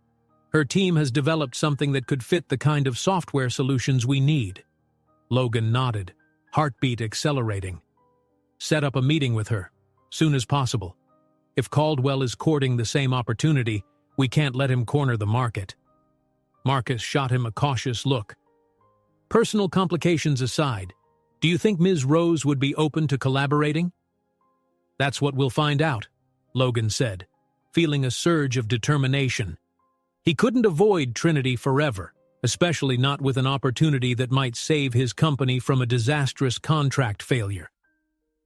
Her team has developed something that could fit the kind of software solutions we need. Logan nodded, heartbeat accelerating. Set up a meeting with her, soon as possible. If Caldwell is courting the same opportunity, we can't let him corner the market. Marcus shot him a cautious look. Personal complications aside, do you think Ms. Rose would be open to collaborating? That's what we'll find out, Logan said, feeling a surge of determination. He couldn't avoid Trinity forever, especially not with an opportunity that might save his company from a disastrous contract failure.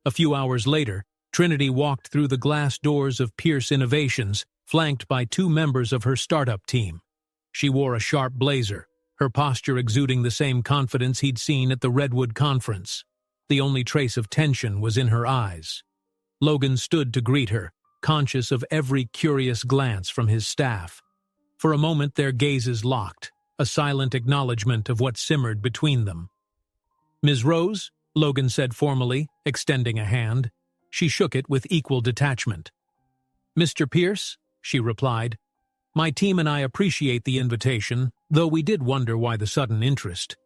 A few hours later, Trinity walked through the glass doors of Pierce Innovations, flanked by two members of her startup team. She wore a sharp blazer, her posture exuding the same confidence he'd seen at the Redwood conference. The only trace of tension was in her eyes. Logan stood to greet her, conscious of every curious glance from his staff. For a moment their gazes locked, a silent acknowledgement of what simmered between them. Ms. Rose, Logan said formally, extending a hand. She shook it with equal detachment. Mr. Pierce, she replied, my team and I appreciate the invitation, though we did wonder why the sudden interest.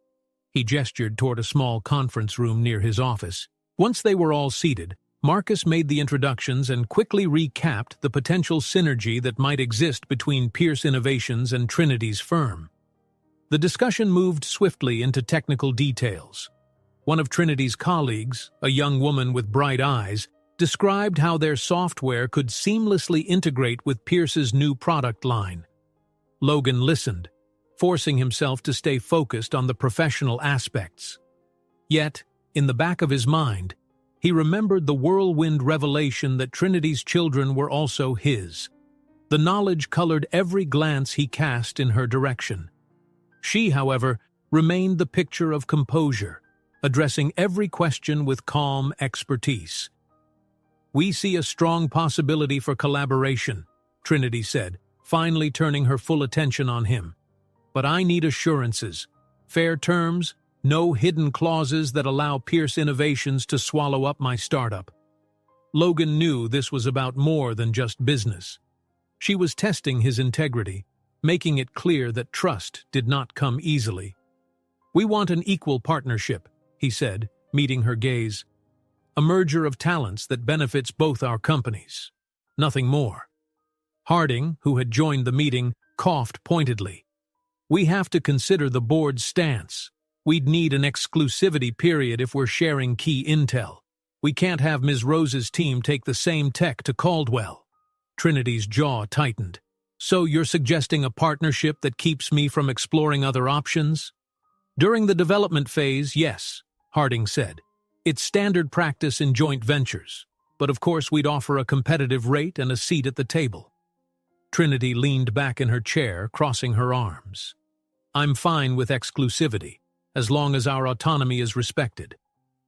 He gestured toward a small conference room near his office. Once they were all seated, Marcus made the introductions and quickly recapped the potential synergy that might exist between Pierce Innovations and Trinity's firm. The discussion moved swiftly into technical details. One of Trinity's colleagues, a young woman with bright eyes, described how their software could seamlessly integrate with Pierce's new product line. Logan listened, forcing himself to stay focused on the professional aspects. Yet, in the back of his mind, he remembered the whirlwind revelation that Trinity's children were also his. The knowledge colored every glance he cast in her direction. She, however, remained the picture of composure, addressing every question with calm expertise. We see a strong possibility for collaboration, Trinity said, finally turning her full attention on him. But I need assurances, fair terms, No hidden clauses that allow Pierce Innovations to swallow up my startup. Logan knew this was about more than just business. She was testing his integrity, making it clear that trust did not come easily. "We want an equal partnership," he said, meeting her gaze. "A merger of talents that benefits both our companies. Nothing more." Harding, who had joined the meeting, coughed pointedly. "We have to consider the board's stance. We'd need an exclusivity period if we're sharing key intel. We can't have Ms. Rose's team take the same tech to Caldwell." Trinity's jaw tightened. "So you're suggesting a partnership that keeps me from exploring other options?" "During the development phase, yes," Harding said. "It's standard practice in joint ventures, but of course we'd offer a competitive rate and a seat at the table." Trinity leaned back in her chair, crossing her arms. "I'm fine with exclusivity, as long as our autonomy is respected.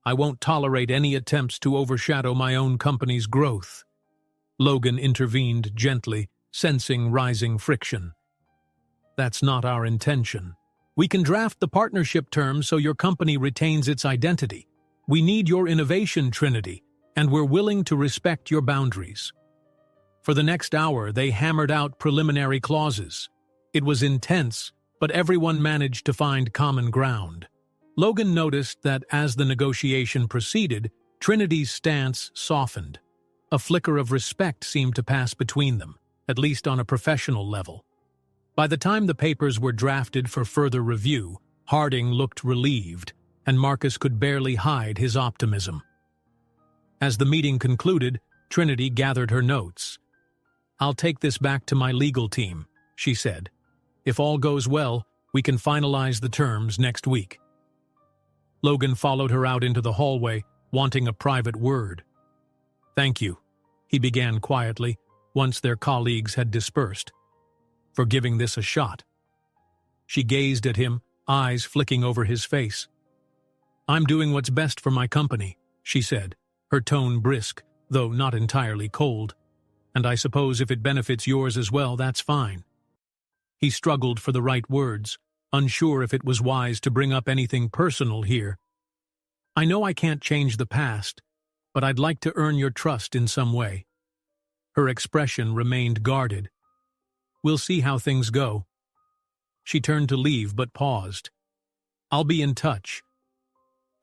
I won't tolerate any attempts to overshadow my own company's growth." Logan intervened gently, sensing rising friction. "That's not our intention. We can draft the partnership terms so your company retains its identity. We need your innovation, Trinity, and we're willing to respect your boundaries." For the next hour, they hammered out preliminary clauses. It was intense, but everyone managed to find common ground. Logan noticed that as the negotiation proceeded, Trinity's stance softened. A flicker of respect seemed to pass between them, at least on a professional level. By the time the papers were drafted for further review, Harding looked relieved, and Marcus could barely hide his optimism. As the meeting concluded, Trinity gathered her notes. "I'll take this back to my legal team," she said. "If all goes well, we can finalize the terms next week." Logan followed her out into the hallway, wanting a private word. "Thank you," he began quietly, once their colleagues had dispersed, "for giving this a shot." She gazed at him, eyes flicking over his face. "I'm doing what's best for my company," she said, her tone brisk, though not entirely cold. "And I suppose if it benefits yours as well, that's fine." He struggled for the right words, unsure if it was wise to bring up anything personal here. "I know I can't change the past, but I'd like to earn your trust in some way." Her expression remained guarded. "We'll see how things go." She turned to leave but paused. "I'll be in touch."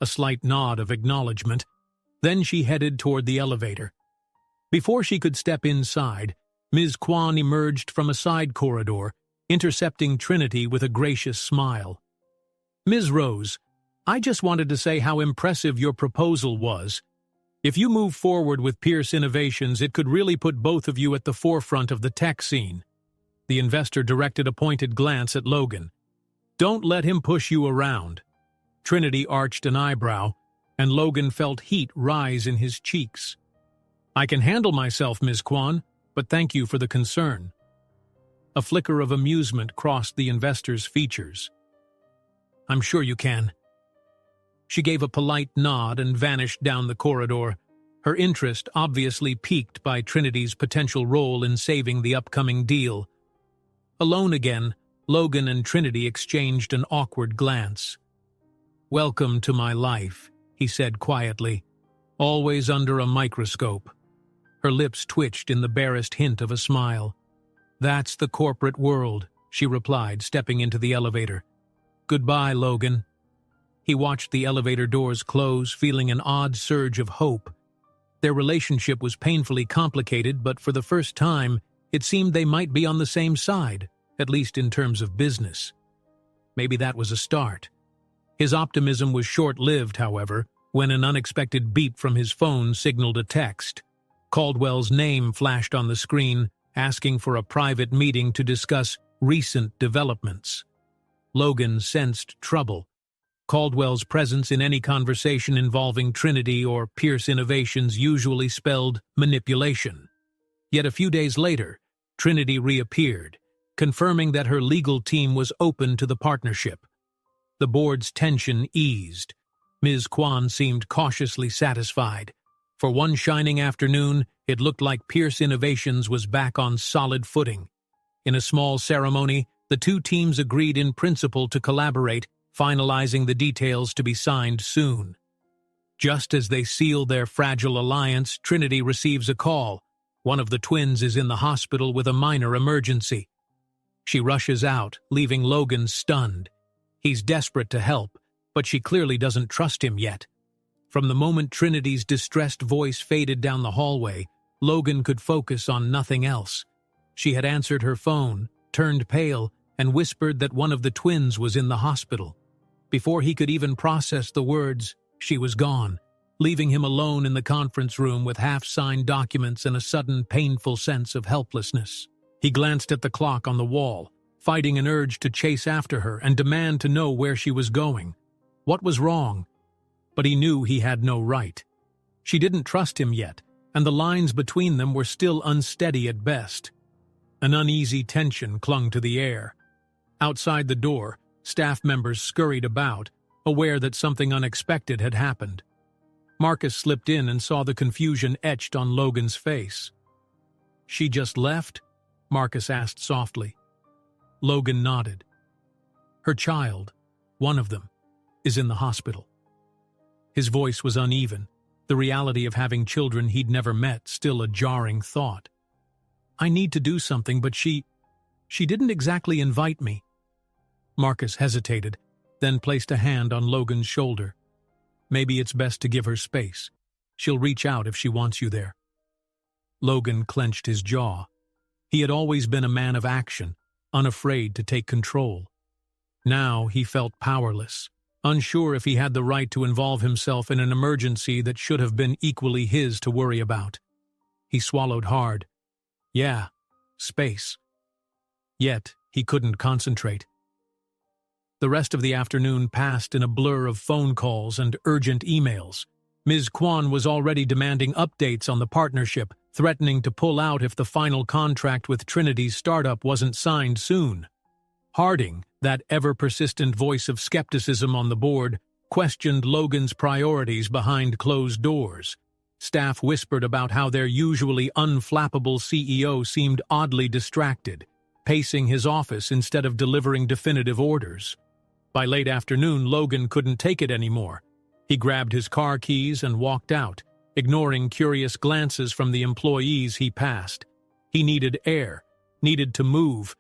A slight nod of acknowledgement. Then she headed toward the elevator. Before she could step inside, Ms. Kwan emerged from a side corridor, intercepting Trinity with a gracious smile. "Ms. Rose, I just wanted to say how impressive your proposal was. If you move forward with Pierce Innovations, it could really put both of you at the forefront of the tech scene." The investor directed a pointed glance at Logan. "Don't let him push you around." Trinity arched an eyebrow, and Logan felt heat rise in his cheeks. "I can handle myself, Ms. Kwan, but thank you for the concern." A flicker of amusement crossed the investor's features. "I'm sure you can." She gave a polite nod and vanished down the corridor, her interest obviously piqued by Trinity's potential role in saving the upcoming deal. Alone again, Logan and Trinity exchanged an awkward glance. "Welcome to my life," he said quietly, "always under a microscope." Her lips twitched in the barest hint of a smile. "That's the corporate world," she replied, stepping into the elevator. "Goodbye, Logan." He watched the elevator doors close, feeling an odd surge of hope. Their relationship was painfully complicated, but for the first time, it seemed they might be on the same side, at least in terms of business. Maybe that was a start. His optimism was short-lived, however, when an unexpected beep from his phone signaled a text. Caldwell's name flashed on the screen, asking for a private meeting to discuss recent developments. Logan sensed trouble. Caldwell's presence in any conversation involving Trinity or Pierce Innovations usually spelled manipulation. Yet a few days later, Trinity reappeared, confirming that her legal team was open to the partnership. The board's tension eased. Ms. Kwan seemed cautiously satisfied. For one shining afternoon, it looked like Pierce Innovations was back on solid footing. In a small ceremony, the two teams agreed in principle to collaborate, finalizing the details to be signed soon. Just as they seal their fragile alliance, Trinity receives a call. One of the twins is in the hospital with a minor emergency. She rushes out, leaving Logan stunned. He's desperate to help, but she clearly doesn't trust him yet. From the moment Trinity's distressed voice faded down the hallway, Logan could focus on nothing else. She had answered her phone, turned pale, and whispered that one of the twins was in the hospital. Before he could even process the words, she was gone, leaving him alone in the conference room with half-signed documents and a sudden painful sense of helplessness. He glanced at the clock on the wall, fighting an urge to chase after her and demand to know where she was going. What was wrong? But he knew he had no right. She didn't trust him yet, and the lines between them were still unsteady at best. An uneasy tension clung to the air. Outside the door, staff members scurried about, aware that something unexpected had happened. Marcus slipped in and saw the confusion etched on Logan's face. "She just left?" Marcus asked softly. Logan nodded. "Her child, one of them, is in the hospital." His voice was uneven, the reality of having children he'd never met still a jarring thought. "I need to do something, but she didn't exactly invite me." Marcus hesitated, then placed a hand on Logan's shoulder. "Maybe it's best to give her space. She'll reach out if she wants you there." Logan clenched his jaw. He had always been a man of action, unafraid to take control. Now he felt powerless, unsure if he had the right to involve himself in an emergency that should have been equally his to worry about. He swallowed hard. Yeah, space. Yet he couldn't concentrate. The rest of the afternoon passed in a blur of phone calls and urgent emails. Ms. Kwan was already demanding updates on the partnership, threatening to pull out if the final contract with Trinity's startup wasn't signed soon. Harding, that ever-persistent voice of skepticism on the board, questioned Logan's priorities behind closed doors. Staff whispered about how their usually unflappable CEO seemed oddly distracted, pacing his office instead of delivering definitive orders. By late afternoon, Logan couldn't take it anymore. He grabbed his car keys and walked out, ignoring curious glances from the employees he passed. He needed air, needed to move,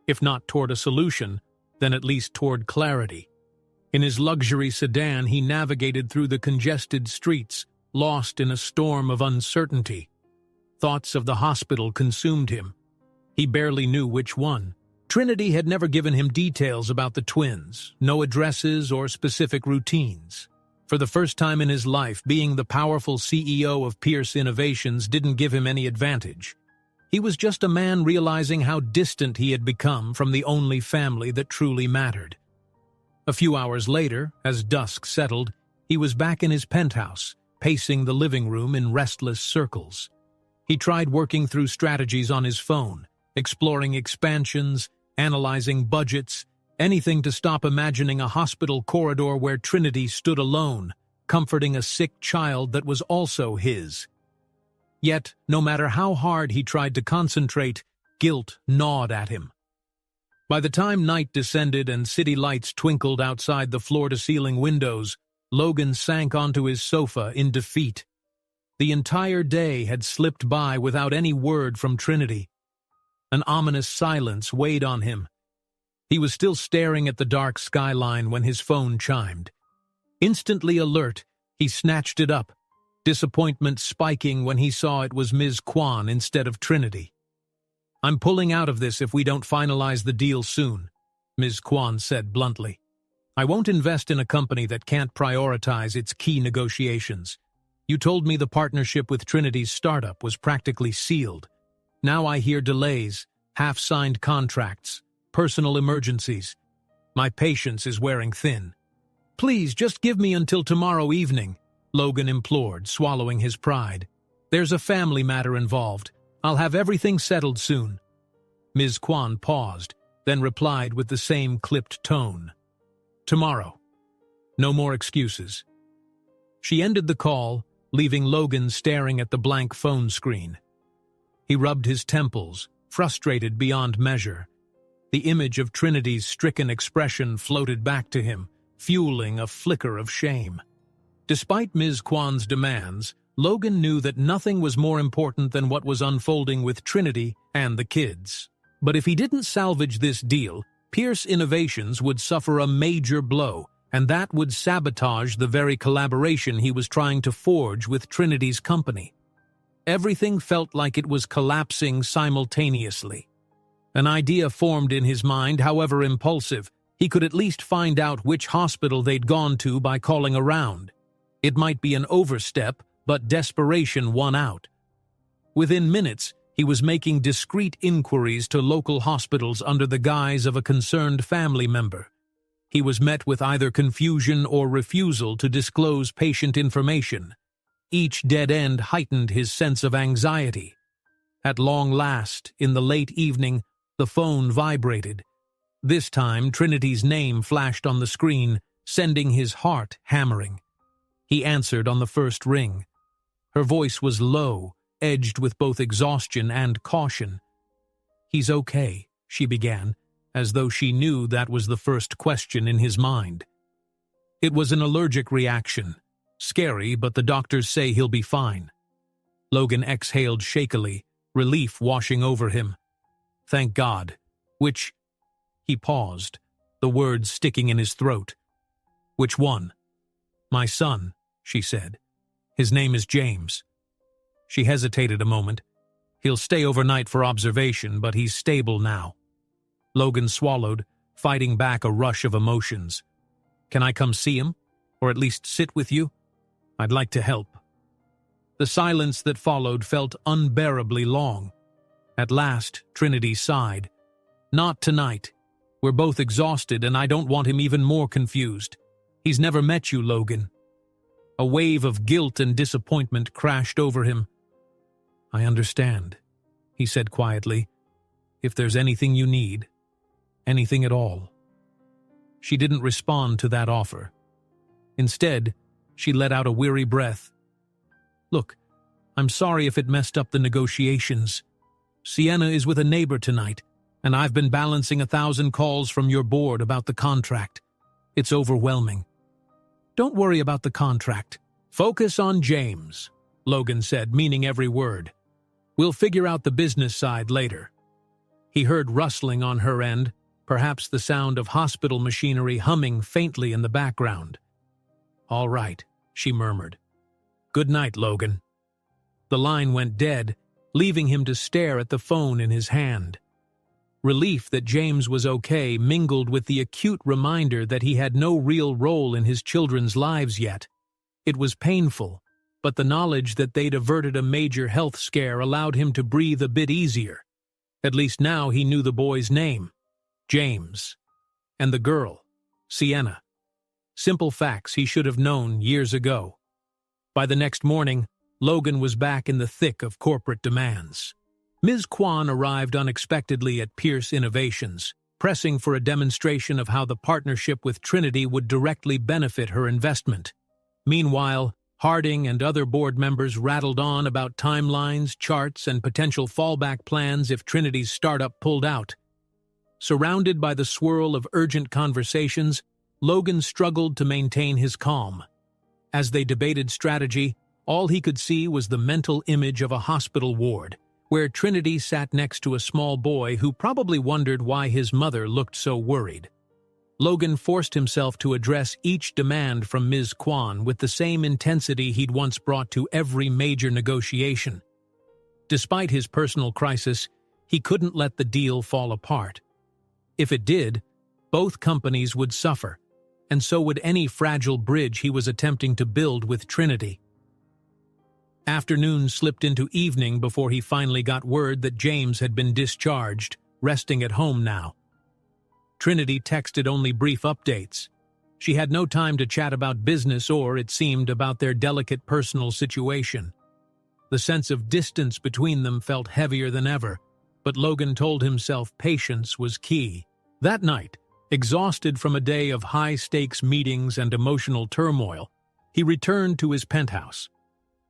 if not toward a solution, then at least toward clarity. In his luxury sedan, he navigated through the congested streets, lost in a storm of uncertainty. Thoughts of the hospital consumed him. He barely knew which one. Trinity had never given him details about the twins, no addresses or specific routines. For the first time in his life, being the powerful CEO of Pierce Innovations didn't give him any advantage. He was just a man realizing how distant he had become from the only family that truly mattered. A few hours later, as dusk settled, he was back in his penthouse, pacing the living room in restless circles. He tried working through strategies on his phone, exploring expansions, analyzing budgets, anything to stop imagining a hospital corridor where Trinity stood alone, comforting a sick child that was also his. Yet, no matter how hard he tried to concentrate, guilt gnawed at him. By the time night descended and city lights twinkled outside the floor-to-ceiling windows, Logan sank onto his sofa in defeat. The entire day had slipped by without any word from Trinity. An ominous silence weighed on him. He was still staring at the dark skyline when his phone chimed. Instantly alert, he snatched it up, disappointment spiking when he saw it was Ms. Kwan instead of Trinity. "I'm pulling out of this if we don't finalize the deal soon," Ms. Kwan said bluntly. "I won't invest in a company that can't prioritize its key negotiations. You told me the partnership with Trinity's startup was practically sealed. Now I hear delays, half-signed contracts, personal emergencies. My patience is wearing thin." "Please, just give me until tomorrow evening," Logan implored, swallowing his pride. "There's a family matter involved. I'll have everything settled soon." Ms. Kwan paused, then replied with the same clipped tone. "Tomorrow. No more excuses." She ended the call, leaving Logan staring at the blank phone screen. He rubbed his temples, frustrated beyond measure. The image of Trinity's stricken expression floated back to him, fueling a flicker of shame. Despite Ms. Kwan's demands, Logan knew that nothing was more important than what was unfolding with Trinity and the kids. But if he didn't salvage this deal, Pierce Innovations would suffer a major blow, and that would sabotage the very collaboration he was trying to forge with Trinity's company. Everything felt like it was collapsing simultaneously. An idea formed in his mind, however impulsive. He could at least find out which hospital they'd gone to by calling around. It might be an overstep, but desperation won out. Within minutes, he was making discreet inquiries to local hospitals under the guise of a concerned family member. He was met with either confusion or refusal to disclose patient information. Each dead end heightened his sense of anxiety. At long last, in the late evening, the phone vibrated. This time, Trinity's name flashed on the screen, sending his heart hammering. He answered on the first ring. Her voice was low, edged with both exhaustion and caution. "He's okay," she began, as though she knew that was the first question in his mind. "It was an allergic reaction. Scary, but the doctors say he'll be fine." Logan exhaled shakily, relief washing over him. "Thank God." "Which—" He paused, the words sticking in his throat. "Which one?" "My son," she said. "His name is James." She hesitated a moment. "He'll stay overnight for observation, but he's stable now." Logan swallowed, fighting back a rush of emotions. "Can I come see him? Or at least sit with you? I'd like to help." The silence that followed felt unbearably long. At last, Trinity sighed. "Not tonight. We're both exhausted, and I don't want him even more confused. He's never met you, Logan." A wave of guilt and disappointment crashed over him. "I understand," he said quietly. "If there's anything you need, anything at all." She didn't respond to that offer. Instead, she let out a weary breath. "Look, I'm sorry if it messed up the negotiations. Sienna is with a neighbor tonight, and I've been balancing 1,000 calls from your board about the contract. It's overwhelming." "Don't worry about the contract. Focus on James," Logan said, meaning every word. "We'll figure out the business side later." He heard rustling on her end, perhaps the sound of hospital machinery humming faintly in the background. "All right," she murmured. "Good night, Logan." The line went dead, leaving him to stare at the phone in his hand. Relief that James was okay mingled with the acute reminder that he had no real role in his children's lives yet. It was painful, but the knowledge that they'd averted a major health scare allowed him to breathe a bit easier. At least now he knew the boy's name, James, and the girl, Sienna. Simple facts he should have known years ago. By the next morning, Logan was back in the thick of corporate demands. Ms. Kwan arrived unexpectedly at Pierce Innovations, pressing for a demonstration of how the partnership with Trinity would directly benefit her investment. Meanwhile, Harding and other board members rattled on about timelines, charts, and potential fallback plans if Trinity's startup pulled out. Surrounded by the swirl of urgent conversations, Logan struggled to maintain his calm. As they debated strategy, all he could see was the mental image of a hospital ward, where Trinity sat next to a small boy who probably wondered why his mother looked so worried. Logan forced himself to address each demand from Ms. Kwan with the same intensity he'd once brought to every major negotiation. Despite his personal crisis, he couldn't let the deal fall apart. If it did, both companies would suffer, and so would any fragile bridge he was attempting to build with Trinity. Afternoon slipped into evening before he finally got word that James had been discharged, resting at home now. Trinity texted only brief updates. She had no time to chat about business or, it seemed, about their delicate personal situation. The sense of distance between them felt heavier than ever, but Logan told himself patience was key. That night, exhausted from a day of high-stakes meetings and emotional turmoil, he returned to his penthouse.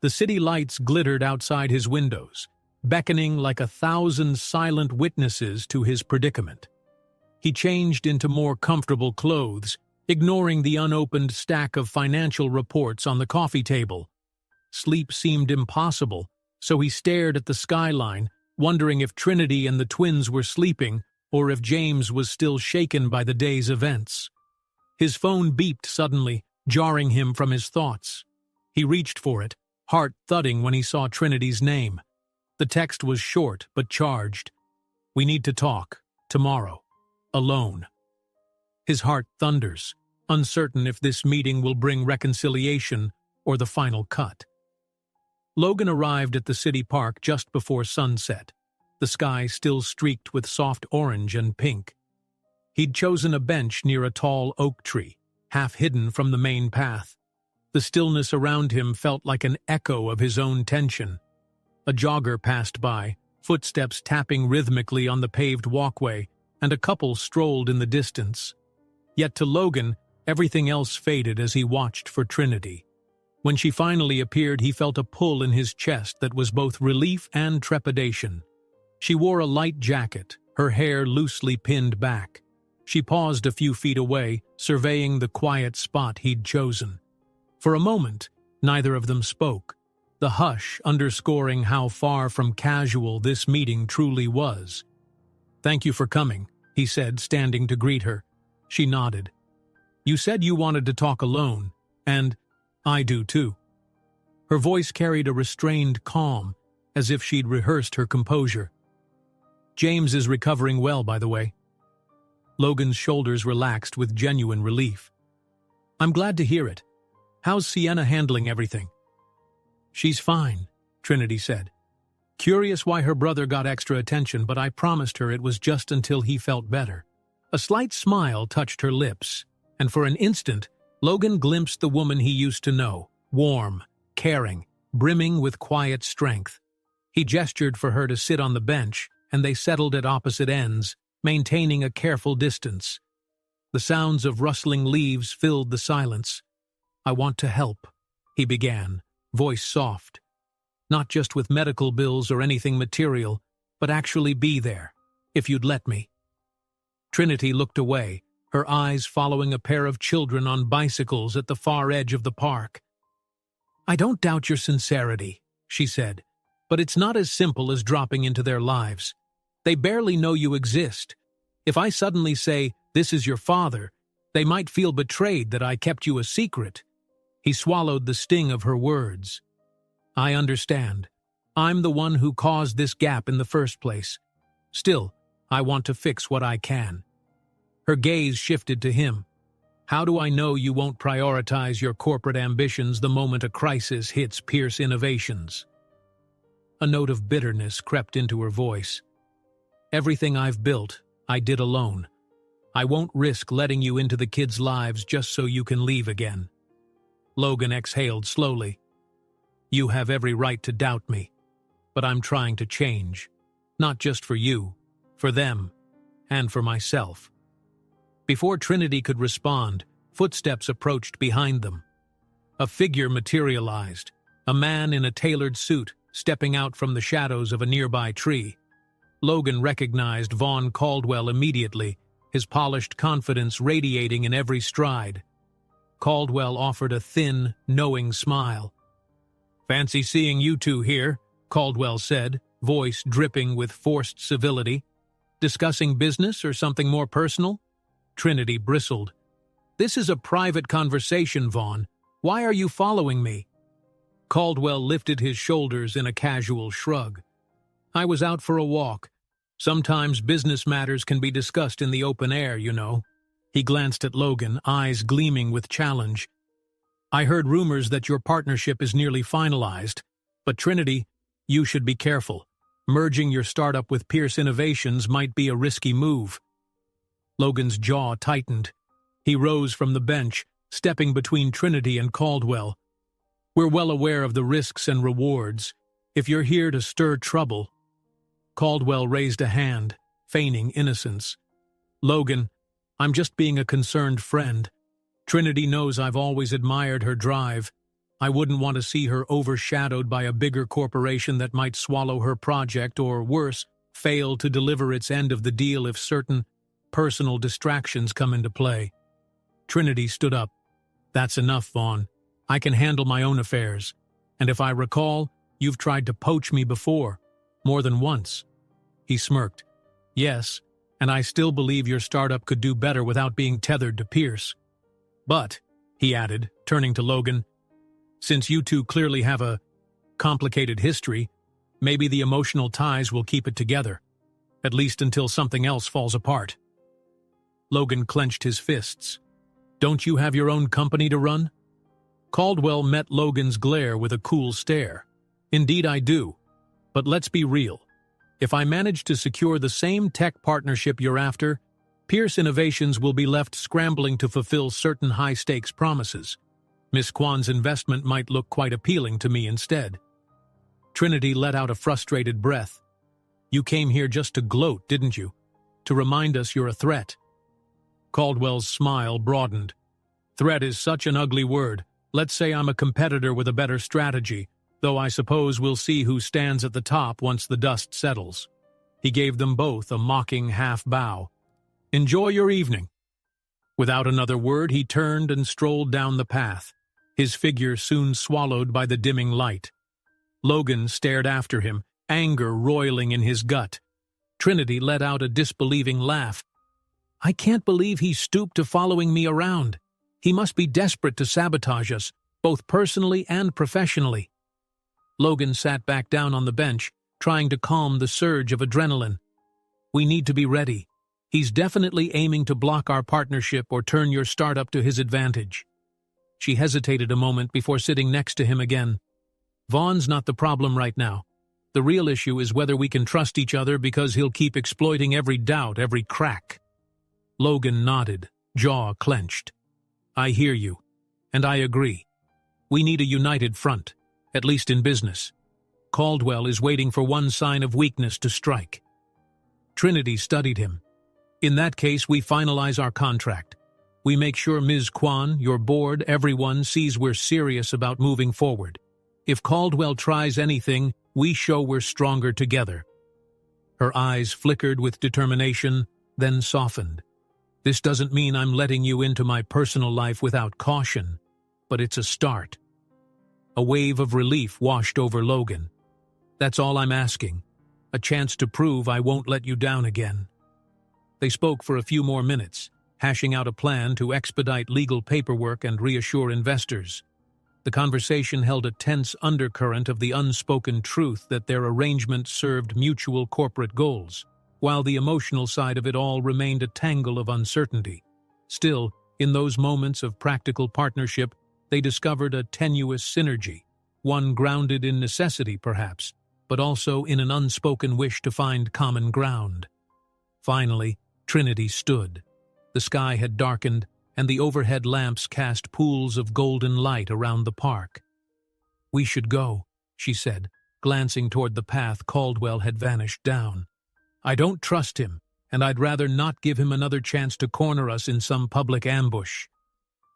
The city lights glittered outside his windows, beckoning like 1,000 silent witnesses to his predicament. He changed into more comfortable clothes, ignoring the unopened stack of financial reports on the coffee table. Sleep seemed impossible, so he stared at the skyline, wondering if Trinity and the twins were sleeping or if James was still shaken by the day's events. His phone beeped suddenly, jarring him from his thoughts. He reached for it, heart thudding when he saw Trinity's name. The text was short but charged. "We need to talk, tomorrow, alone." His heart thunders, uncertain if this meeting will bring reconciliation or the final cut. Logan arrived at the city park just before sunset, the sky still streaked with soft orange and pink. He'd chosen a bench near a tall oak tree, half hidden from the main path. The stillness around him felt like an echo of his own tension. A jogger passed by, footsteps tapping rhythmically on the paved walkway, and a couple strolled in the distance. Yet to Logan, everything else faded as he watched for Trinity. When she finally appeared, he felt a pull in his chest that was both relief and trepidation. She wore a light jacket, her hair loosely pinned back. She paused a few feet away, surveying the quiet spot he'd chosen. For a moment, neither of them spoke, the hush underscoring how far from casual this meeting truly was. "Thank you for coming," he said, standing to greet her. She nodded. "You said you wanted to talk alone, and I do too." Her voice carried a restrained calm, as if she'd rehearsed her composure. "James is recovering well, by the way." Logan's shoulders relaxed with genuine relief. "I'm glad to hear it. How's Sienna handling everything?" "She's fine," Trinity said. "Curious why her brother got extra attention, but I promised her it was just until he felt better." A slight smile touched her lips, and for an instant, Logan glimpsed the woman he used to know, warm, caring, brimming with quiet strength. He gestured for her to sit on the bench, and they settled at opposite ends, maintaining a careful distance. The sounds of rustling leaves filled the silence. "I want to help," he began, voice soft. "Not just with medical bills or anything material, but actually be there, if you'd let me." Trinity looked away, her eyes following a pair of children on bicycles at the far edge of the park. "I don't doubt your sincerity," she said, "but it's not as simple as dropping into their lives. They barely know you exist. If I suddenly say, 'This is your father,' they might feel betrayed that I kept you a secret." He swallowed the sting of her words. "I understand. I'm the one who caused this gap in the first place. Still, I want to fix what I can." Her gaze shifted to him. "How do I know you won't prioritize your corporate ambitions the moment a crisis hits Pierce Innovations?" A note of bitterness crept into her voice. "Everything I've built, I did alone. I won't risk letting you into the kids' lives just so you can leave again." Logan exhaled slowly. "You have every right to doubt me, but I'm trying to change. Not just for you, for them, and for myself." Before Trinity could respond, footsteps approached behind them. A figure materialized, a man in a tailored suit stepping out from the shadows of a nearby tree. Logan recognized Vaughn Caldwell immediately, his polished confidence radiating in every stride. Caldwell offered a thin, knowing smile. "Fancy seeing you two here," Caldwell said, voice dripping with forced civility. "Discussing business or something more personal?" Trinity bristled. "This is a private conversation, Vaughn. Why are you following me?" Caldwell lifted his shoulders in a casual shrug. "I was out for a walk. Sometimes business matters can be discussed in the open air, you know." He glanced at Logan, eyes gleaming with challenge. "I heard rumors that your partnership is nearly finalized, but Trinity, you should be careful. Merging your startup with Pierce Innovations might be a risky move." Logan's jaw tightened. He rose from the bench, stepping between Trinity and Caldwell. "We're well aware of the risks and rewards. If you're here to stir trouble—" Caldwell raised a hand, feigning innocence. "Logan, I'm just being a concerned friend. Trinity knows I've always admired her drive. I wouldn't want to see her overshadowed by a bigger corporation that might swallow her project or, worse, fail to deliver its end of the deal if certain personal distractions come into play." Trinity stood up. That's enough, Vaughn. I can handle my own affairs. And if I recall, you've tried to poach me before, more than once. He smirked. Yes, and I still believe your startup could do better without being tethered to Pierce. But, he added, turning to Logan, since you two clearly have a complicated history, maybe the emotional ties will keep it together, at least until something else falls apart. Logan clenched his fists. Don't you have your own company to run? Caldwell met Logan's glare with a cool stare. Indeed I do. But let's be real. If I manage to secure the same tech partnership you're after, Pierce Innovations will be left scrambling to fulfill certain high-stakes promises. Miss Kwan's investment might look quite appealing to me instead. Trinity let out a frustrated breath. You came here just to gloat, didn't you? To remind us you're a threat. Caldwell's smile broadened. Threat is such an ugly word. Let's say I'm a competitor with a better strategy, though I suppose we'll see who stands at the top once the dust settles. He gave them both a mocking half-bow. Enjoy your evening. Without another word, he turned and strolled down the path, his figure soon swallowed by the dimming light. Logan stared after him, anger roiling in his gut. Trinity let out a disbelieving laugh. I can't believe he stooped to following me around. He must be desperate to sabotage us, both personally and professionally. Logan sat back down on the bench, trying to calm the surge of adrenaline. We need to be ready. He's definitely aiming to block our partnership or turn your startup to his advantage. She hesitated a moment before sitting next to him again. Vaughn's not the problem right now. The real issue is whether we can trust each other because he'll keep exploiting every doubt, every crack. Logan nodded, jaw clenched. I hear you, and I agree. We need a united front, at least in business. Caldwell is waiting for one sign of weakness to strike. Trinity studied him. In that case, we finalize our contract. We make sure Ms. Kwan, your board, everyone sees we're serious about moving forward. If Caldwell tries anything, we show we're stronger together. Her eyes flickered with determination, then softened. This doesn't mean I'm letting you into my personal life without caution, but it's a start. A wave of relief washed over Logan. That's all I'm asking. A chance to prove I won't let you down again. They spoke for a few more minutes, hashing out a plan to expedite legal paperwork and reassure investors. The conversation held a tense undercurrent of the unspoken truth that their arrangement served mutual corporate goals, while the emotional side of it all remained a tangle of uncertainty. Still, in those moments of practical partnership, they discovered a tenuous synergy, one grounded in necessity perhaps, but also in an unspoken wish to find common ground. Finally, Trinity stood. The sky had darkened, and the overhead lamps cast pools of golden light around the park. We should go, she said, glancing toward the path Caldwell had vanished down. I don't trust him, and I'd rather not give him another chance to corner us in some public ambush.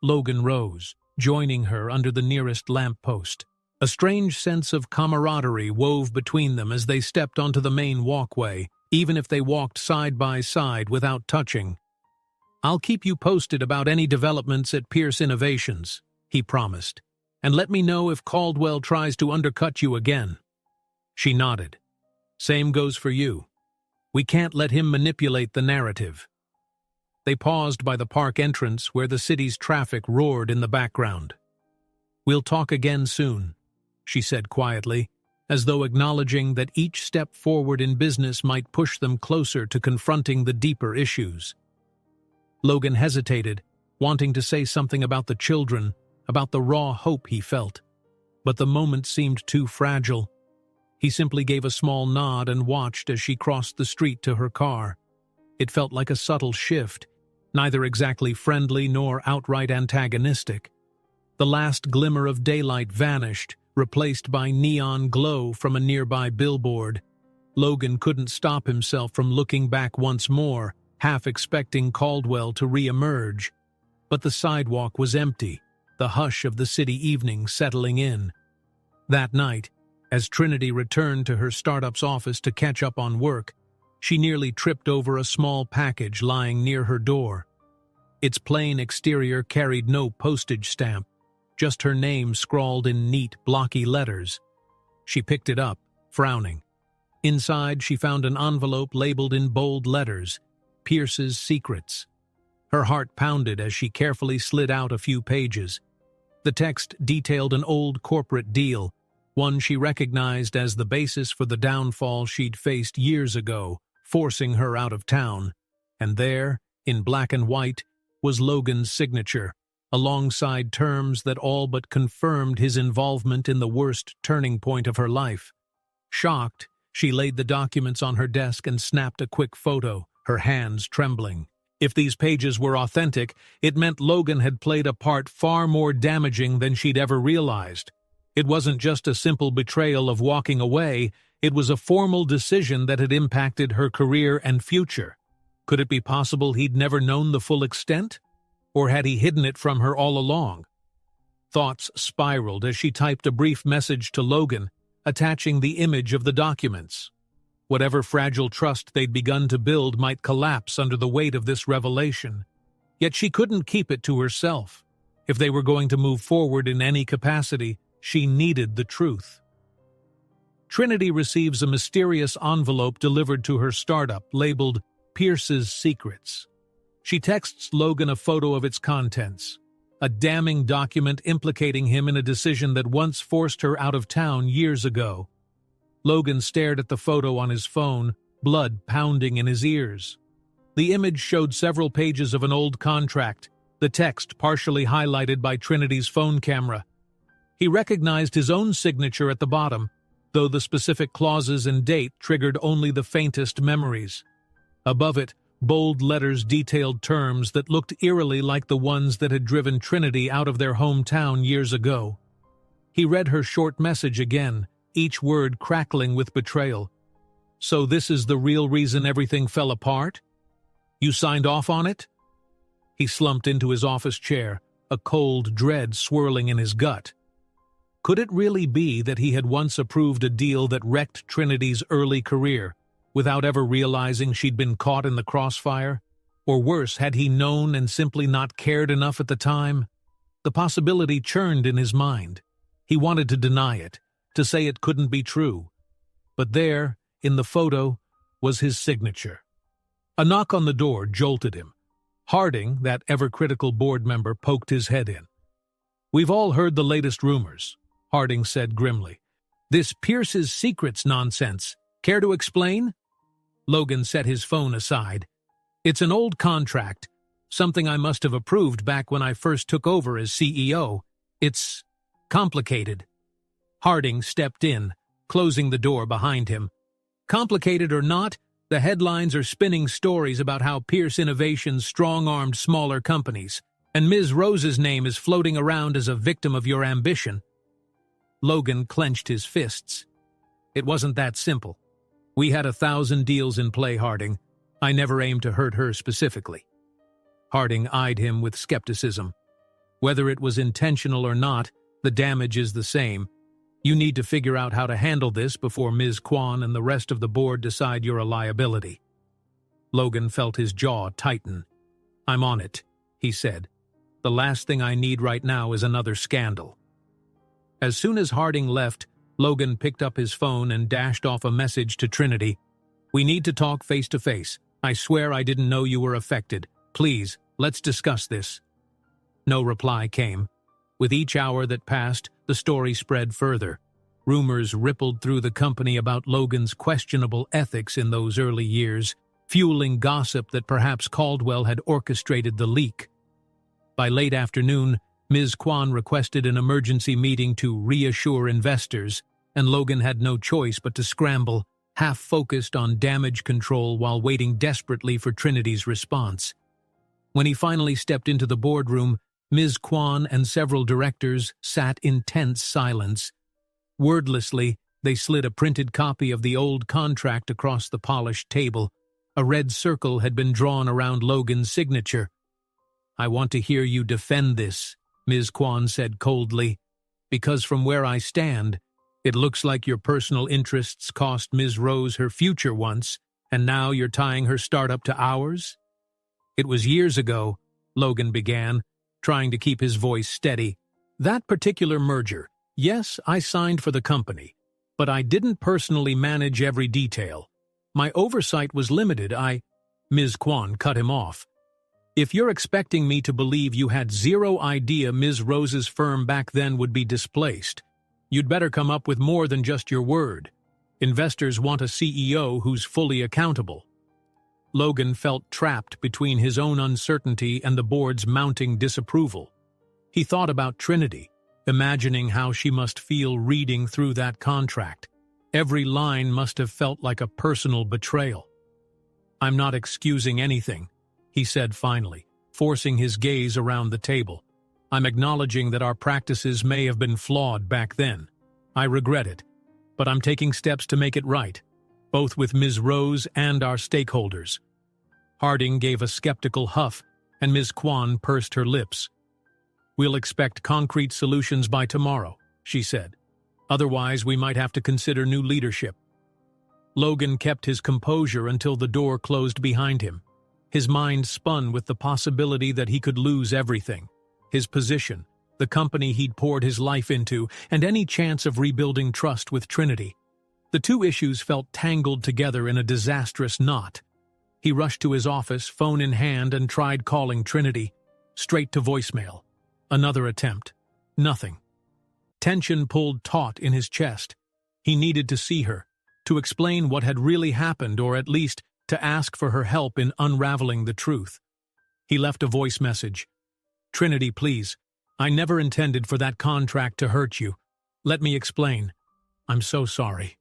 Logan rose, joining her under the nearest lamppost. A strange sense of camaraderie wove between them as they stepped onto the main walkway, even if they walked side by side without touching. I'll keep you posted about any developments at Pierce Innovations, he promised, and let me know if Caldwell tries to undercut you again. She nodded. Same goes for you. We can't let him manipulate the narrative. They paused by the park entrance where the city's traffic roared in the background. We'll talk again soon, she said quietly, as though acknowledging that each step forward in business might push them closer to confronting the deeper issues. Logan hesitated, wanting to say something about the children, about the raw hope he felt. But the moment seemed too fragile. He simply gave a small nod and watched as she crossed the street to her car. It felt like a subtle shift, neither exactly friendly nor outright antagonistic. The last glimmer of daylight vanished, replaced by neon glow from a nearby billboard. Logan couldn't stop himself from looking back once more, half expecting Caldwell to re-emerge. But the sidewalk was empty, the hush of the city evening settling in. That night, as Trinity returned to her startup's office to catch up on work, she nearly tripped over a small package lying near her door. Its plain exterior carried no postage stamp, just her name scrawled in neat, blocky letters. She picked it up, frowning. Inside, she found an envelope labeled in bold letters, Pierce's Secrets. Her heart pounded as she carefully slid out a few pages. The text detailed an old corporate deal, one she recognized as the basis for the downfall she'd faced years ago, forcing her out of town. And there, in black and white, was Logan's signature, alongside terms that all but confirmed his involvement in the worst turning point of her life. Shocked, she laid the documents on her desk and snapped a quick photo, her hands trembling. If these pages were authentic, it meant Logan had played a part far more damaging than she'd ever realized. It wasn't just a simple betrayal of walking away, it was a formal decision that had impacted her career and future. Could it be possible he'd never known the full extent? Or had he hidden it from her all along? Thoughts spiraled as she typed a brief message to Logan, attaching the image of the documents. Whatever fragile trust they'd begun to build might collapse under the weight of this revelation. Yet she couldn't keep it to herself. If they were going to move forward in any capacity, she needed the truth. Trinity receives a mysterious envelope delivered to her startup, labeled Pierce's Secrets. She texts Logan a photo of its contents, a damning document implicating him in a decision that once forced her out of town years ago. Logan stared at the photo on his phone, blood pounding in his ears. The image showed several pages of an old contract, the text partially highlighted by Trinity's phone camera. He recognized his own signature at the bottom, though the specific clauses and date triggered only the faintest memories. Above it, bold letters detailed terms that looked eerily like the ones that had driven Trinity out of their hometown years ago. He read her short message again, each word crackling with betrayal. So this is the real reason everything fell apart? You signed off on it? He slumped into his office chair, a cold dread swirling in his gut. Could it really be that he had once approved a deal that wrecked Trinity's early career, without ever realizing she'd been caught in the crossfire? Or worse, had he known and simply not cared enough at the time? The possibility churned in his mind. He wanted to deny it, to say it couldn't be true. But there, in the photo, was his signature. A knock on the door jolted him. Harding, that ever-critical board member, poked his head in. "We've all heard the latest rumors," Harding said grimly. "This Pierce's Secrets nonsense. Care to explain?" Logan set his phone aside. "It's an old contract, something I must have approved back when I first took over as CEO. It's complicated." Harding stepped in, closing the door behind him. Complicated or not, the headlines are spinning stories about how Pierce Innovations strong-armed smaller companies, and Ms. Rose's name is floating around as a victim of your ambition. Logan clenched his fists. "It wasn't that simple. We had 1,000 deals in play, Harding. I never aimed to hurt her specifically." Harding eyed him with skepticism. "Whether it was intentional or not, the damage is the same. You need to figure out how to handle this before Ms. Kwan and the rest of the board decide you're a liability." Logan felt his jaw tighten. "I'm on it," he said. "The last thing I need right now is another scandal." As soon as Harding left, Logan picked up his phone and dashed off a message to Trinity. "We need to talk face to face. I swear I didn't know you were affected. Please, let's discuss this." No reply came. With each hour that passed, the story spread further. Rumors rippled through the company about Logan's questionable ethics in those early years, fueling gossip that perhaps Caldwell had orchestrated the leak. By late afternoon, Ms. Kwan requested an emergency meeting to reassure investors, and Logan had no choice but to scramble, half-focused on damage control while waiting desperately for Trinity's response. When he finally stepped into the boardroom, Ms. Kwan and several directors sat in tense silence. Wordlessly, they slid a printed copy of the old contract across the polished table. A red circle had been drawn around Logan's signature. "I want to hear you defend this," Ms. Kwan said coldly, "because from where I stand, it looks like your personal interests cost Ms. Rose her future once, and now you're tying her startup to ours? It was years ago, Logan began, trying to keep his voice steady. That particular merger, yes, I signed for the company, but I didn't personally manage every detail. My oversight was limited. Ms. Kwan cut him off. If you're expecting me to believe you had zero idea Ms. Rose's firm back then would be displaced, you'd better come up with more than just your word. Investors want a CEO who's fully accountable. Logan felt trapped between his own uncertainty and the board's mounting disapproval. He thought about Trinity, imagining how she must feel reading through that contract. Every line must have felt like a personal betrayal. I'm not excusing anything, he said finally, forcing his gaze around the table. I'm acknowledging that our practices may have been flawed back then. I regret it, but I'm taking steps to make it right, both with Ms. Rose and our stakeholders. Harding gave a skeptical huff, and Ms. Kwan pursed her lips. We'll expect concrete solutions by tomorrow, she said. Otherwise, we might have to consider new leadership. Logan kept his composure until the door closed behind him. His mind spun with the possibility that he could lose everything: his position, the company he'd poured his life into, and any chance of rebuilding trust with Trinity. The two issues felt tangled together in a disastrous knot. He rushed to his office, phone in hand, and tried calling Trinity. Straight to voicemail. Another attempt. Nothing. Tension pulled taut in his chest. He needed to see her, to explain what had really happened, or at least to ask for her help in unraveling the truth. He left a voice message. Trinity, please. I never intended for that contract to hurt you. Let me explain. I'm so sorry.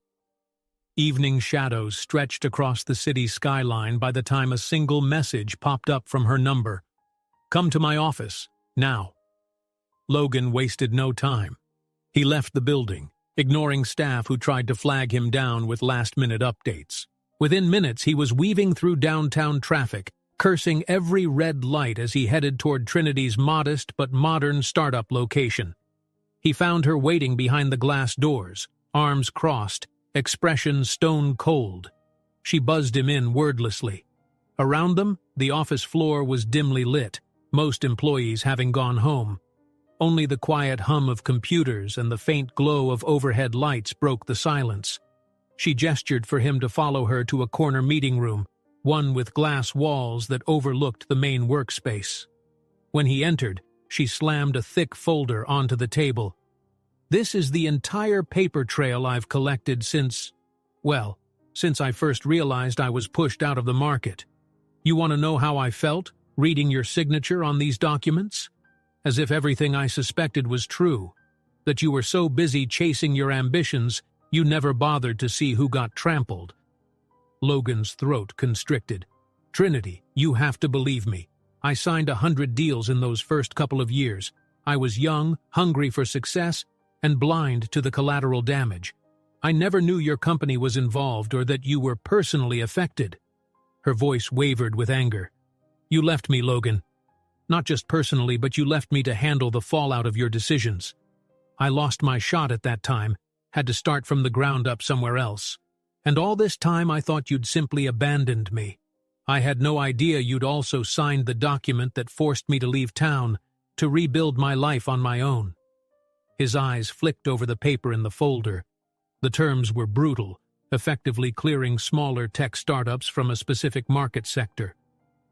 Evening shadows stretched across the city skyline by the time a single message popped up from her number. Come to my office, now. Logan wasted no time. He left the building, ignoring staff who tried to flag him down with last-minute updates. Within minutes, he was weaving through downtown traffic, cursing every red light as he headed toward Trinity's modest but modern startup location. He found her waiting behind the glass doors, arms crossed, expression stone-cold. She buzzed him in wordlessly. Around them, the office floor was dimly lit, most employees having gone home. Only the quiet hum of computers and the faint glow of overhead lights broke the silence. She gestured for him to follow her to a corner meeting room, one with glass walls that overlooked the main workspace. When he entered, she slammed a thick folder onto the table. This is the entire paper trail I've collected since I first realized I was pushed out of the market. You want to know how I felt, reading your signature on these documents? As if everything I suspected was true, that you were so busy chasing your ambitions, you never bothered to see who got trampled. Logan's throat constricted. Trinity, you have to believe me. I signed 100 deals in those first couple of years. I was young, hungry for success, and blind to the collateral damage. I never knew your company was involved or that you were personally affected. Her voice wavered with anger. You left me, Logan. Not just personally, but you left me to handle the fallout of your decisions. I lost my shot at that time, had to start from the ground up somewhere else. And all this time I thought you'd simply abandoned me. I had no idea you'd also signed the document that forced me to leave town, to rebuild my life on my own. His eyes flicked over the paper in the folder. The terms were brutal, effectively clearing smaller tech startups from a specific market sector.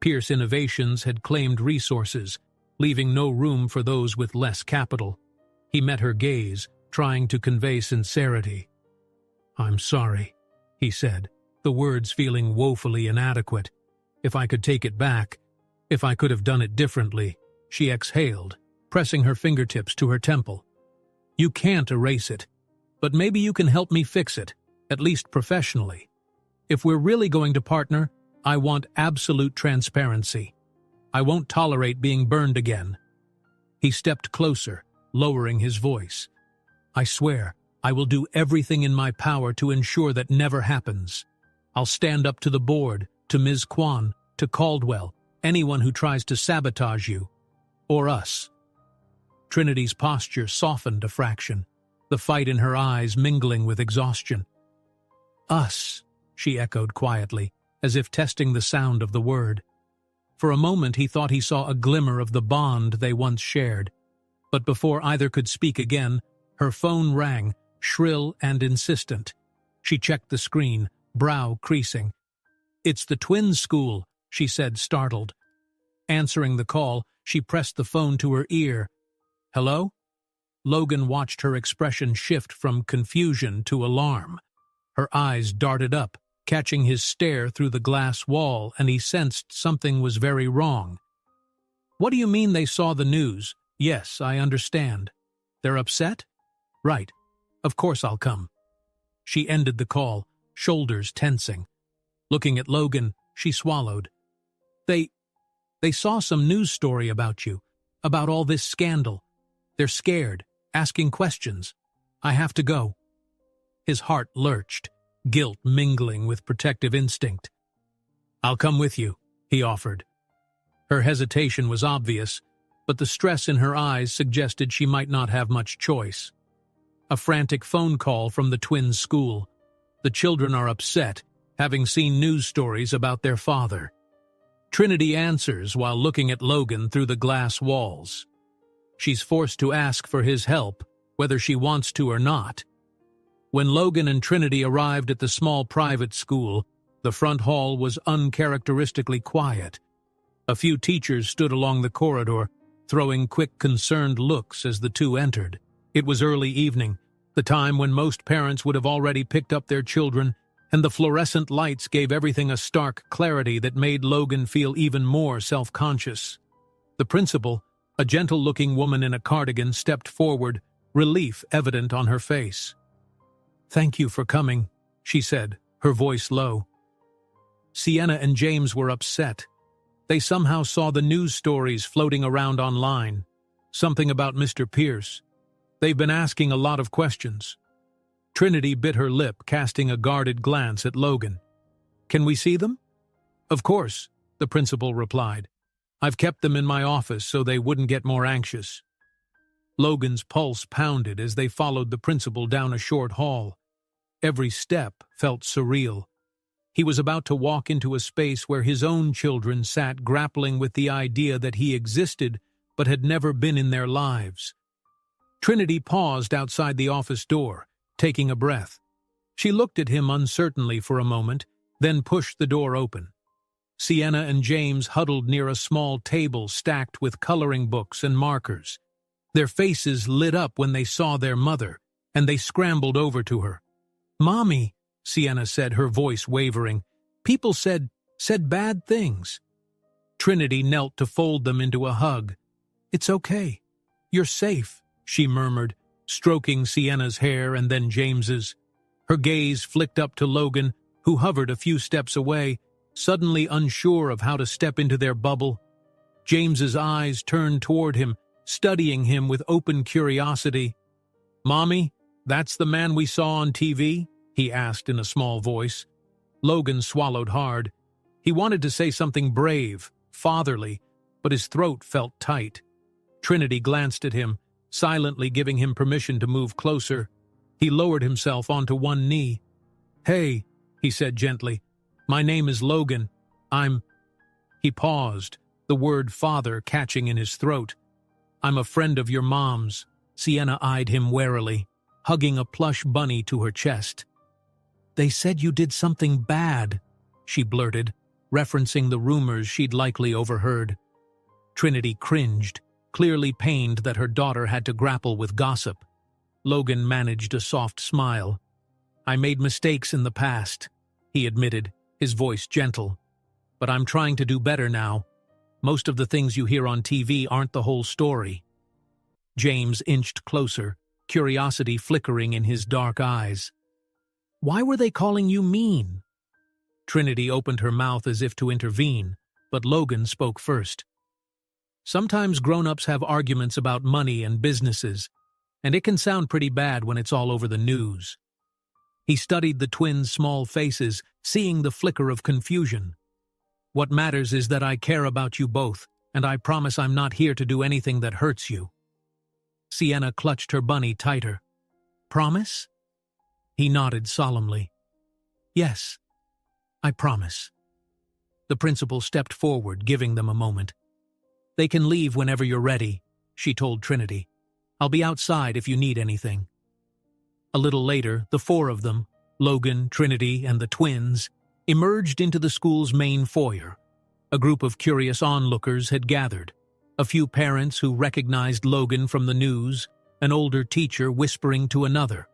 Pierce Innovations had claimed resources, leaving no room for those with less capital. He met her gaze, trying to convey sincerity. I'm sorry, he said, the words feeling woefully inadequate. If I could take it back, if I could have done it differently, she exhaled, pressing her fingertips to her temple. You can't erase it, but maybe you can help me fix it, at least professionally. If we're really going to partner, I want absolute transparency. I won't tolerate being burned again. He stepped closer, lowering his voice. I swear, I will do everything in my power to ensure that never happens. I'll stand up to the board, to Ms. Kwan, to Caldwell, anyone who tries to sabotage you. Or us. Trinity's posture softened a fraction, the fight in her eyes mingling with exhaustion. Us, she echoed quietly, as if testing the sound of the word. For a moment he thought he saw a glimmer of the bond they once shared. But before either could speak again, her phone rang, shrill and insistent. She checked the screen, brow creasing. "It's the twins' school," she said, startled. Answering the call, she pressed the phone to her ear. "Hello?" Logan watched her expression shift from confusion to alarm. Her eyes darted up, catching his stare through the glass wall, and he sensed something was very wrong. "What do you mean they saw the news? Yes, I understand. They're upset? Right. Of course I'll come." She ended the call, shoulders tensing. Looking at Logan, she swallowed. They saw some news story about you, about all this scandal. They're scared, asking questions. I have to go." His heart lurched, guilt mingling with protective instinct. "I'll come with you," he offered. Her hesitation was obvious, but the stress in her eyes suggested she might not have much choice. A frantic phone call from the twins' school. The children are upset, having seen news stories about their father. Trinity answers while looking at Logan through the glass walls. She's forced to ask for his help, whether she wants to or not. When Logan and Trinity arrived at the small private school, the front hall was uncharacteristically quiet. A few teachers stood along the corridor, throwing quick, concerned looks as the two entered. It was early evening, the time when most parents would have already picked up their children, and the fluorescent lights gave everything a stark clarity that made Logan feel even more self-conscious. The principal, a gentle-looking woman in a cardigan, stepped forward, relief evident on her face. "Thank you for coming," she said, her voice low. Sienna and James were upset. They somehow saw the news stories floating around online. Something about Mr. Pierce. They've been asking a lot of questions. Trinity bit her lip, casting a guarded glance at Logan. "Can we see them?" "Of course," the principal replied. "I've kept them in my office so they wouldn't get more anxious." Logan's pulse pounded as they followed the principal down a short hall. Every step felt surreal. He was about to walk into a space where his own children sat grappling with the idea that he existed but had never been in their lives. Trinity paused outside the office door, taking a breath. She looked at him uncertainly for a moment, then pushed the door open. Sienna and James huddled near a small table stacked with coloring books and markers. Their faces lit up when they saw their mother, and they scrambled over to her. "Mommy," Sienna said, her voice wavering. "People said bad things." Trinity knelt to fold them into a hug. "It's okay. You're safe," she murmured, stroking Sienna's hair and then James's. Her gaze flicked up to Logan, who hovered a few steps away, suddenly unsure of how to step into their bubble. James's eyes turned toward him, studying him with open curiosity. "Mommy, that's the man we saw on TV?" he asked in a small voice. Logan swallowed hard. He wanted to say something brave, fatherly, but his throat felt tight. Trinity glanced at him, silently giving him permission to move closer. He lowered himself onto one knee. "Hey," he said gently, "my name is Logan. He paused, the word father catching in his throat. "I'm a friend of your mom's." Sienna eyed him warily, hugging a plush bunny to her chest. "They said you did something bad," she blurted, referencing the rumors she'd likely overheard. Trinity cringed, clearly pained that her daughter had to grapple with gossip. Logan managed a soft smile. "I made mistakes in the past," he admitted, his voice gentle. "But I'm trying to do better now. Most of the things you hear on TV aren't the whole story." James inched closer, curiosity flickering in his dark eyes. "Why were they calling you mean?" Trinity opened her mouth as if to intervene, but Logan spoke first. "Sometimes grown-ups have arguments about money and businesses, and it can sound pretty bad when it's all over the news." He studied the twins' small faces, seeing the flicker of confusion. "What matters is that I care about you both, and I promise I'm not here to do anything that hurts you." Sienna clutched her bunny tighter. "Promise?" He nodded solemnly. "Yes, I promise." The principal stepped forward, giving them a moment. "They can leave whenever you're ready," she told Trinity. "I'll be outside if you need anything." A little later, the four of them, Logan, Trinity, and the twins, emerged into the school's main foyer. A group of curious onlookers had gathered. A few parents who recognized Logan from the news, an older teacher whispering to another.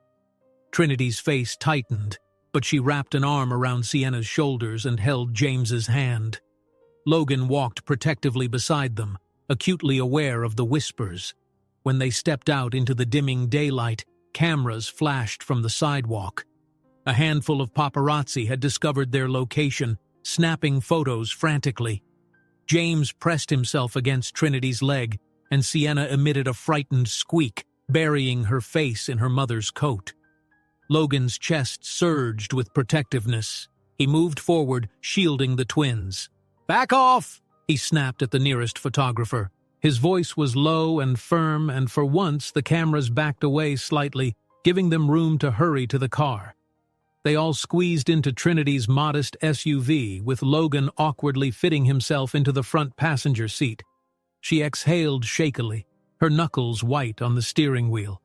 Trinity's face tightened, but she wrapped an arm around Sienna's shoulders and held James's hand. Logan walked protectively beside them, acutely aware of the whispers. When they stepped out into the dimming daylight, cameras flashed from the sidewalk. A handful of paparazzi had discovered their location, snapping photos frantically. James pressed himself against Trinity's leg, and Sienna emitted a frightened squeak, burying her face in her mother's coat. Logan's chest surged with protectiveness. He moved forward, shielding the twins. "Back off!" he snapped at the nearest photographer. His voice was low and firm, and for once the cameras backed away slightly, giving them room to hurry to the car. They all squeezed into Trinity's modest SUV, with Logan awkwardly fitting himself into the front passenger seat. She exhaled shakily, her knuckles white on the steering wheel.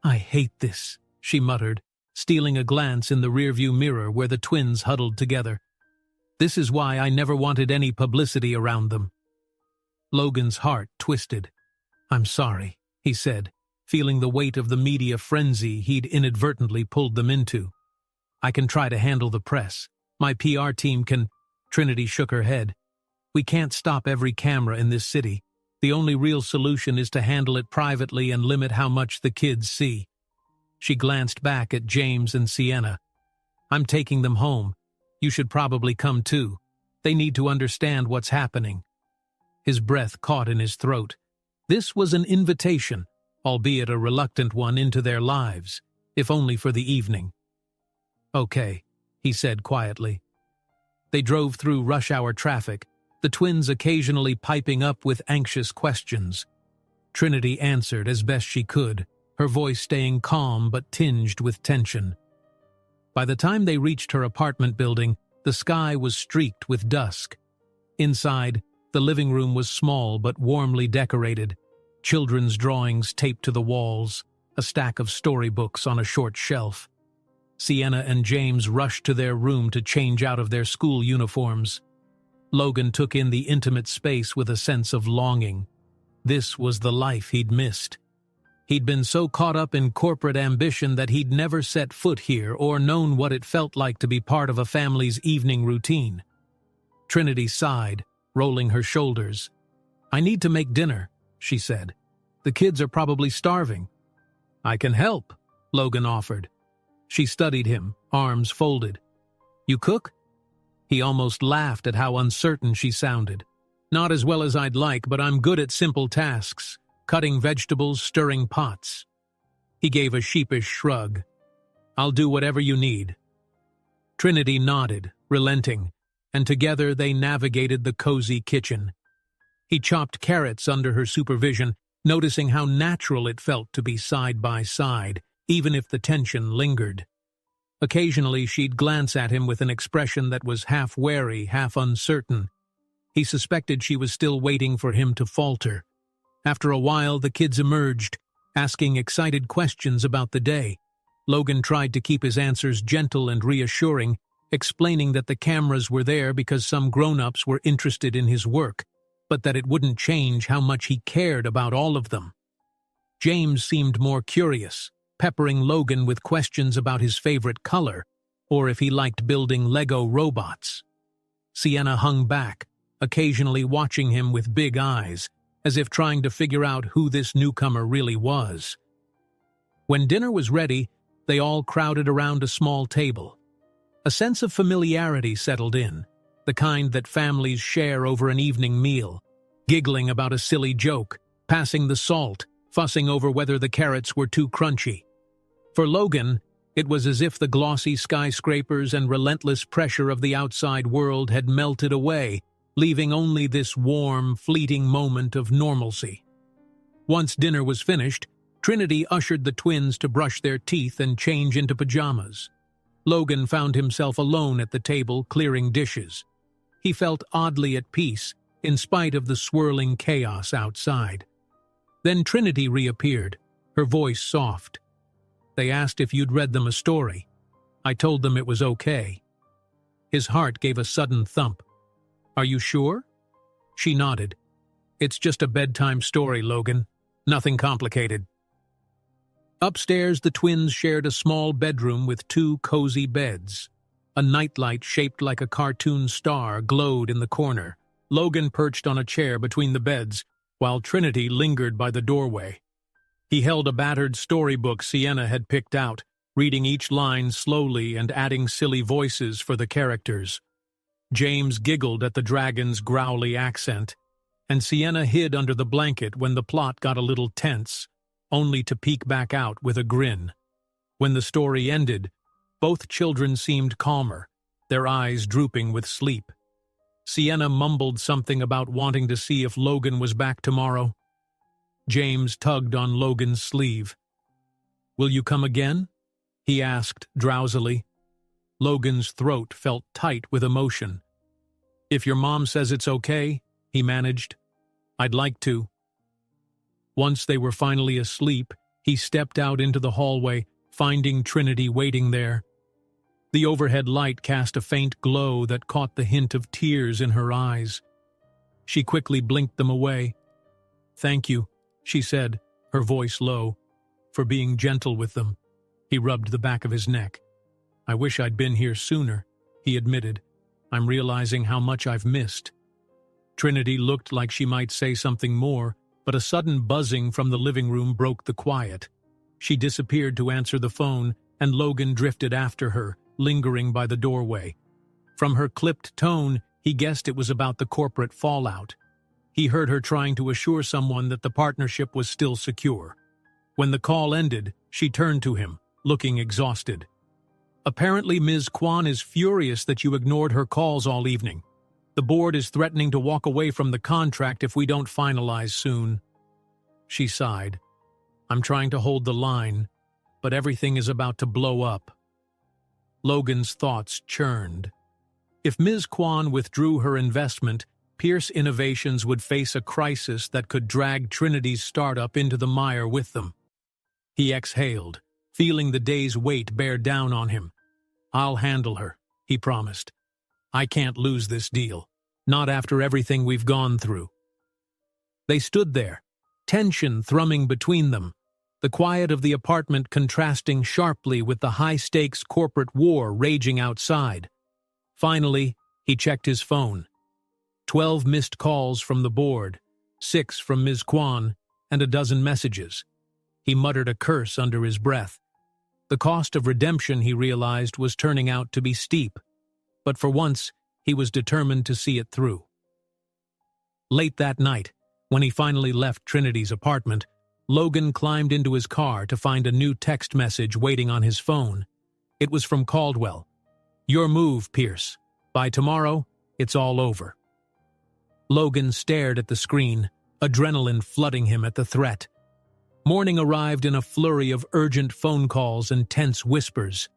"I hate this," she muttered, stealing a glance in the rearview mirror where the twins huddled together. "This is why I never wanted any publicity around them." Logan's heart twisted. "I'm sorry," he said, feeling the weight of the media frenzy he'd inadvertently pulled them into. "I can try to handle the press. My PR team can—" Trinity shook her head. "We can't stop every camera in this city. The only real solution is to handle it privately and limit how much the kids see." She glanced back at James and Sienna. "I'm taking them home. You should probably come too. They need to understand what's happening." His breath caught in his throat. This was an invitation, albeit a reluctant one, into their lives, if only for the evening. "Okay," he said quietly. They drove through rush-hour traffic, the twins occasionally piping up with anxious questions. Trinity answered as best she could, her voice staying calm but tinged with tension. By the time they reached her apartment building, the sky was streaked with dusk. Inside, the living room was small but warmly decorated, children's drawings taped to the walls, a stack of storybooks on a short shelf. Sienna and James rushed to their room to change out of their school uniforms. Logan took in the intimate space with a sense of longing. This was the life he'd missed. He'd been so caught up in corporate ambition that he'd never set foot here or known what it felt like to be part of a family's evening routine. Trinity sighed, rolling her shoulders. "I need to make dinner," she said. "The kids are probably starving." "I can help," Logan offered. She studied him, arms folded. "You cook?" He almost laughed at how uncertain she sounded. "Not as well as I'd like, but I'm good at simple tasks. Cutting vegetables, stirring pots." He gave a sheepish shrug. "I'll do whatever you need." Trinity nodded, relenting, and together they navigated the cozy kitchen. He chopped carrots under her supervision, noticing how natural it felt to be side by side, even if the tension lingered. Occasionally she'd glance at him with an expression that was half wary, half uncertain. He suspected she was still waiting for him to falter. After a while, the kids emerged, asking excited questions about the day. Logan tried to keep his answers gentle and reassuring, explaining that the cameras were there because some grown-ups were interested in his work, but that it wouldn't change how much he cared about all of them. James seemed more curious, peppering Logan with questions about his favorite color, or if he liked building Lego robots. Sienna hung back, occasionally watching him with big eyes, as if trying to figure out who this newcomer really was. When dinner was ready, they all crowded around a small table. A sense of familiarity settled in, the kind that families share over an evening meal, giggling about a silly joke, passing the salt, fussing over whether the carrots were too crunchy. For Logan, it was as if the glossy skyscrapers and relentless pressure of the outside world had melted away, leaving only this warm, fleeting moment of normalcy. Once dinner was finished, Trinity ushered the twins to brush their teeth and change into pajamas. Logan found himself alone at the table, clearing dishes. He felt oddly at peace, in spite of the swirling chaos outside. Then Trinity reappeared, her voice soft. They asked if you'd read them a story. I told them it was okay. His heart gave a sudden thump. Are you sure? She nodded. It's just a bedtime story, Logan. Nothing complicated. Upstairs, the twins shared a small bedroom with 2 cozy beds. A nightlight shaped like a cartoon star glowed in the corner. Logan perched on a chair between the beds, while Trinity lingered by the doorway. He held a battered storybook Sienna had picked out, reading each line slowly and adding silly voices for the characters. James giggled at the dragon's growly accent, and Sienna hid under the blanket when the plot got a little tense, only to peek back out with a grin. When the story ended, both children seemed calmer, their eyes drooping with sleep. Sienna mumbled something about wanting to see if Logan was back tomorrow. James tugged on Logan's sleeve. Will you come again? He asked drowsily. Logan's throat felt tight with emotion. If your mom says it's okay, he managed. I'd like to. Once they were finally asleep, he stepped out into the hallway, finding Trinity waiting there. The overhead light cast a faint glow that caught the hint of tears in her eyes. She quickly blinked them away. Thank you, she said, her voice low, for being gentle with them. He rubbed the back of his neck. I wish I'd been here sooner, he admitted. I'm realizing how much I've missed. Trinity looked like she might say something more, but a sudden buzzing from the living room broke the quiet. She disappeared to answer the phone, and Logan drifted after her, lingering by the doorway. From her clipped tone, he guessed it was about the corporate fallout. He heard her trying to assure someone that the partnership was still secure. When the call ended, she turned to him, looking exhausted. Apparently, Ms. Kwan is furious that you ignored her calls all evening. The board is threatening to walk away from the contract if we don't finalize soon. She sighed. I'm trying to hold the line, but everything is about to blow up. Logan's thoughts churned. If Ms. Kwan withdrew her investment, Pierce Innovations would face a crisis that could drag Trinity's startup into the mire with them. He exhaled, feeling the day's weight bear down on him. I'll handle her, he promised. I can't lose this deal, not after everything we've gone through. They stood there, tension thrumming between them, the quiet of the apartment contrasting sharply with the high-stakes corporate war raging outside. Finally, he checked his phone. 12 missed calls from the board, 6 from Ms. Kwan, and a dozen messages. He muttered a curse under his breath. The cost of redemption, he realized, was turning out to be steep, but for once, he was determined to see it through. Late that night, when he finally left Trinity's apartment, Logan climbed into his car to find a new text message waiting on his phone. It was from Caldwell. Your move, Pierce. By tomorrow, it's all over. Logan stared at the screen, adrenaline flooding him at the threat. Morning arrived in a flurry of urgent phone calls and tense whispers.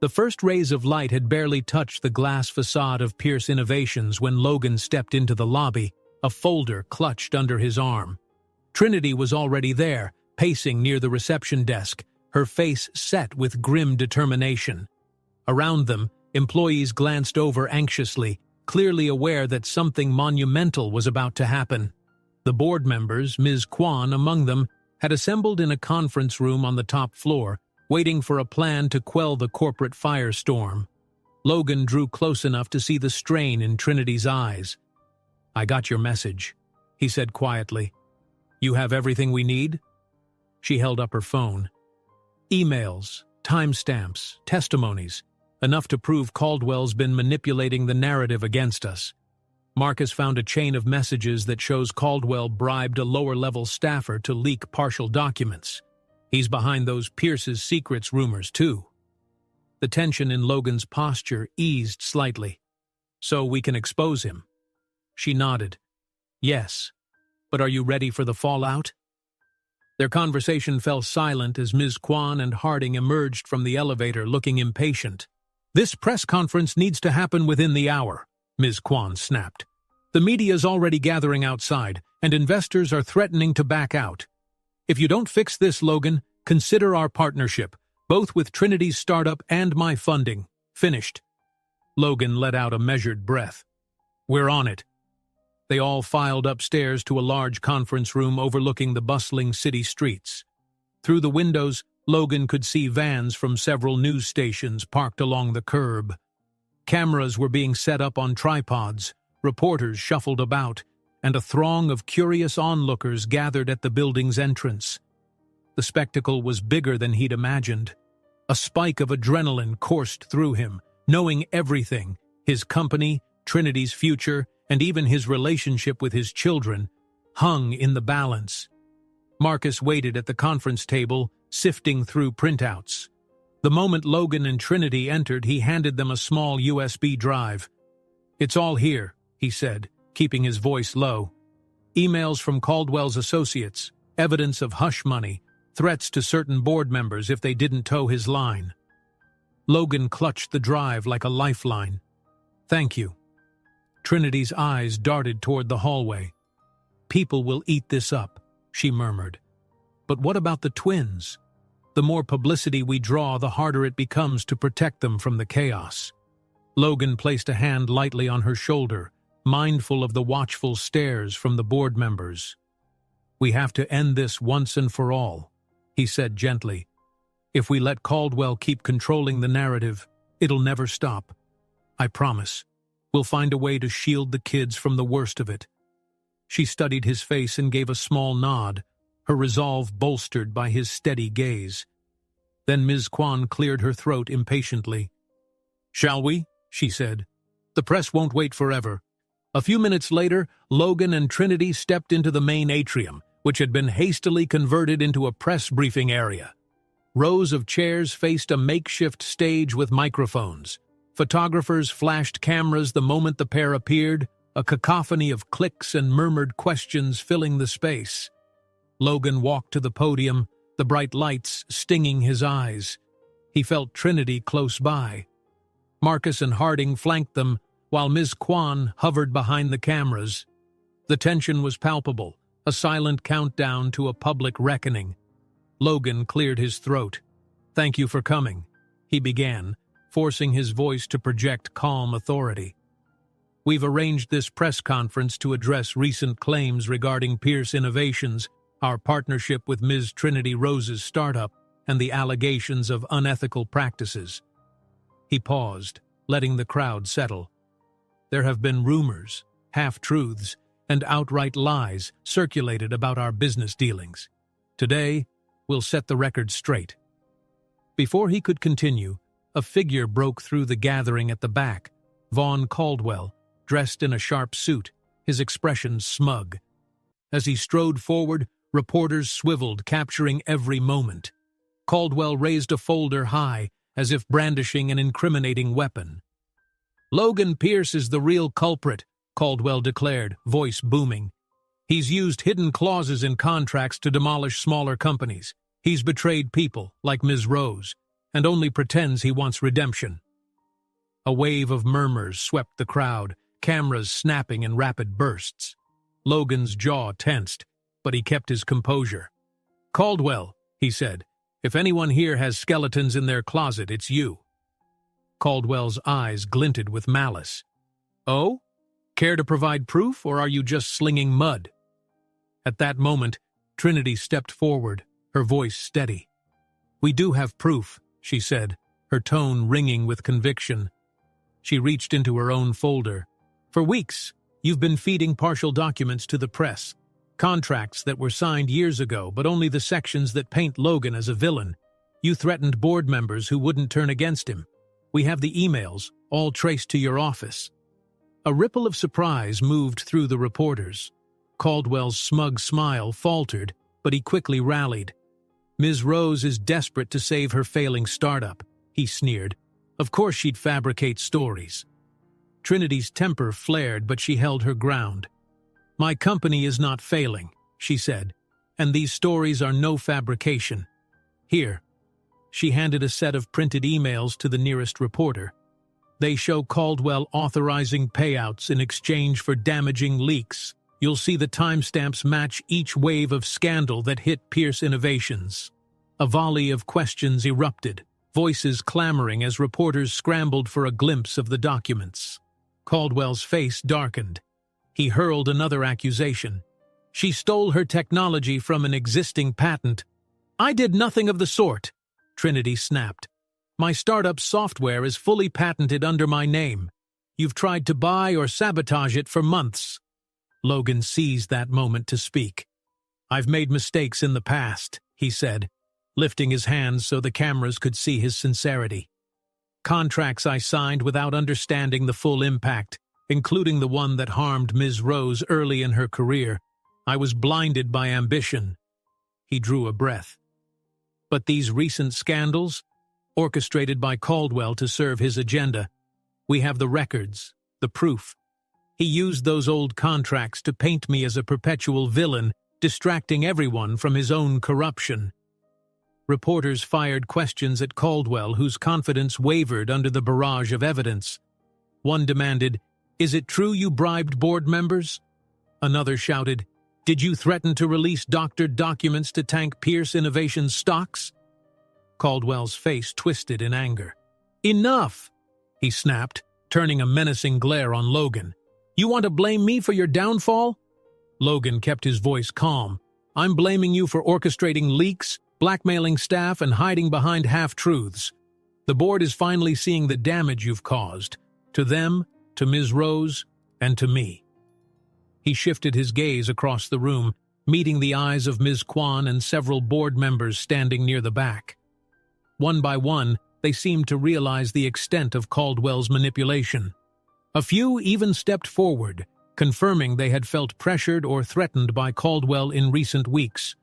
The first rays of light had barely touched the glass facade of Pierce Innovations when Logan stepped into the lobby, a folder clutched under his arm. Trinity was already there, pacing near the reception desk, her face set with grim determination. Around them, employees glanced over anxiously, clearly aware that something monumental was about to happen. The board members, Ms. Kwan among them, had assembled in a conference room on the top floor, waiting for a plan to quell the corporate firestorm. Logan drew close enough to see the strain in Trinity's eyes. I got your message, he said quietly. You have everything we need? She held up her phone. Emails, timestamps, testimonies, enough to prove Caldwell's been manipulating the narrative against us. Marcus found a chain of messages that shows Caldwell bribed a lower-level staffer to leak partial documents. He's behind those Pierce's secrets rumors, too. The tension in Logan's posture eased slightly. So we can expose him. She nodded. Yes. But are you ready for the fallout? Their conversation fell silent as Ms. Kwan and Harding emerged from the elevator looking impatient. This press conference needs to happen within the hour, Ms. Kwan snapped. "The media's already gathering outside, and investors are threatening to back out. If you don't fix this, Logan, consider our partnership, both with Trinity's startup and my funding. Finished." Logan let out a measured breath. "We're on it." They all filed upstairs to a large conference room overlooking the bustling city streets. Through the windows, Logan could see vans from several news stations parked along the curb. Cameras were being set up on tripods, reporters shuffled about, and a throng of curious onlookers gathered at the building's entrance. The spectacle was bigger than he'd imagined. A spike of adrenaline coursed through him, knowing everything, his company, Trinity's future, and even his relationship with his children, hung in the balance. Marcus waited at the conference table, sifting through printouts. The moment Logan and Trinity entered, he handed them a small USB drive. "It's all here," he said, keeping his voice low. "Emails from Caldwell's associates, evidence of hush money, threats to certain board members if they didn't toe his line." Logan clutched the drive like a lifeline. "Thank you." Trinity's eyes darted toward the hallway. "People will eat this up," she murmured. "But what about the twins? The more publicity we draw, the harder it becomes to protect them from the chaos." Logan placed a hand lightly on her shoulder, mindful of the watchful stares from the board members. "We have to end this once and for all," he said gently. "If we let Caldwell keep controlling the narrative, it'll never stop. I promise. We'll find a way to shield the kids from the worst of it." She studied his face and gave a small nod, her resolve bolstered by his steady gaze. Then Ms. Kwan cleared her throat impatiently. "Shall we?" she said. "The press won't wait forever." A few minutes later, Logan and Trinity stepped into the main atrium, which had been hastily converted into a press briefing area. Rows of chairs faced a makeshift stage with microphones. Photographers flashed cameras the moment the pair appeared, a cacophony of clicks and murmured questions filling the space. Logan walked to the podium, the bright lights stinging his eyes. He felt Trinity close by. Marcus and Harding flanked them, while Ms. Kwan hovered behind the cameras. The tension was palpable, a silent countdown to a public reckoning. Logan cleared his throat. "Thank you for coming," he began, forcing his voice to project calm authority. "We've arranged this press conference to address recent claims regarding Pierce Innovations, our partnership with Ms. Trinity Rose's startup, and the allegations of unethical practices." He paused, letting the crowd settle. "There have been rumors, half-truths, and outright lies circulated about our business dealings. Today, we'll set the record straight." Before he could continue, a figure broke through the gathering at the back, Vaughn Caldwell, dressed in a sharp suit, his expression smug. As he strode forward, reporters swiveled, capturing every moment. Caldwell raised a folder high, as if brandishing an incriminating weapon. "Logan Pierce is the real culprit," Caldwell declared, voice booming. "He's used hidden clauses in contracts to demolish smaller companies. He's betrayed people, like Ms. Rose, and only pretends he wants redemption." A wave of murmurs swept the crowd, cameras snapping in rapid bursts. Logan's jaw tensed, but he kept his composure. "Caldwell," he said, "if anyone here has skeletons in their closet, it's you." Caldwell's eyes glinted with malice. "Oh? Care to provide proof, or are you just slinging mud?" At that moment, Trinity stepped forward, her voice steady. "We do have proof," she said, her tone ringing with conviction. She reached into her own folder. "For weeks, you've been feeding partial documents to the press. Contracts that were signed years ago, but only the sections that paint Logan as a villain. You threatened board members who wouldn't turn against him. We have the emails, all traced to your office." A ripple of surprise moved through the reporters. Caldwell's smug smile faltered, but he quickly rallied. "Ms. Rose is desperate to save her failing startup," he sneered. "Of course she'd fabricate stories." Trinity's temper flared, but she held her ground. "My company is not failing," she said, "and these stories are no fabrication. Here." She handed a set of printed emails to the nearest reporter. They show Caldwell authorizing payouts in exchange for damaging leaks. You'll see the timestamps match each wave of scandal that hit Pierce Innovations. A volley of questions erupted, voices clamoring as reporters scrambled for a glimpse of the documents. Caldwell's face darkened. He hurled another accusation. She stole her technology from an existing patent. I did nothing of the sort, Trinity snapped. My startup's software is fully patented under my name. You've tried to buy or sabotage it for months. Logan seized that moment to speak. I've made mistakes in the past, he said, lifting his hands so the cameras could see his sincerity. Contracts I signed without understanding the full impact, including the one that harmed Ms. Rose early in her career. I was blinded by ambition. He drew a breath. But these recent scandals, orchestrated by Caldwell to serve his agenda, we have the records, the proof. He used those old contracts to paint me as a perpetual villain, distracting everyone from his own corruption. Reporters fired questions at Caldwell, whose confidence wavered under the barrage of evidence. One demanded, "Is it true you bribed board members?" Another shouted, "Did you threaten to release doctored documents to tank Pierce Innovations stocks?" Caldwell's face twisted in anger. "Enough!" he snapped, turning a menacing glare on Logan. "You want to blame me for your downfall?" Logan kept his voice calm. "I'm blaming you for orchestrating leaks, blackmailing staff, and hiding behind half-truths. The board is finally seeing the damage you've caused, to them, to Ms. Rose, and to me." He shifted his gaze across the room, meeting the eyes of Ms. Kwan and several board members standing near the back. One by one, they seemed to realize the extent of Caldwell's manipulation. A few even stepped forward, confirming they had felt pressured or threatened by Caldwell in recent weeks.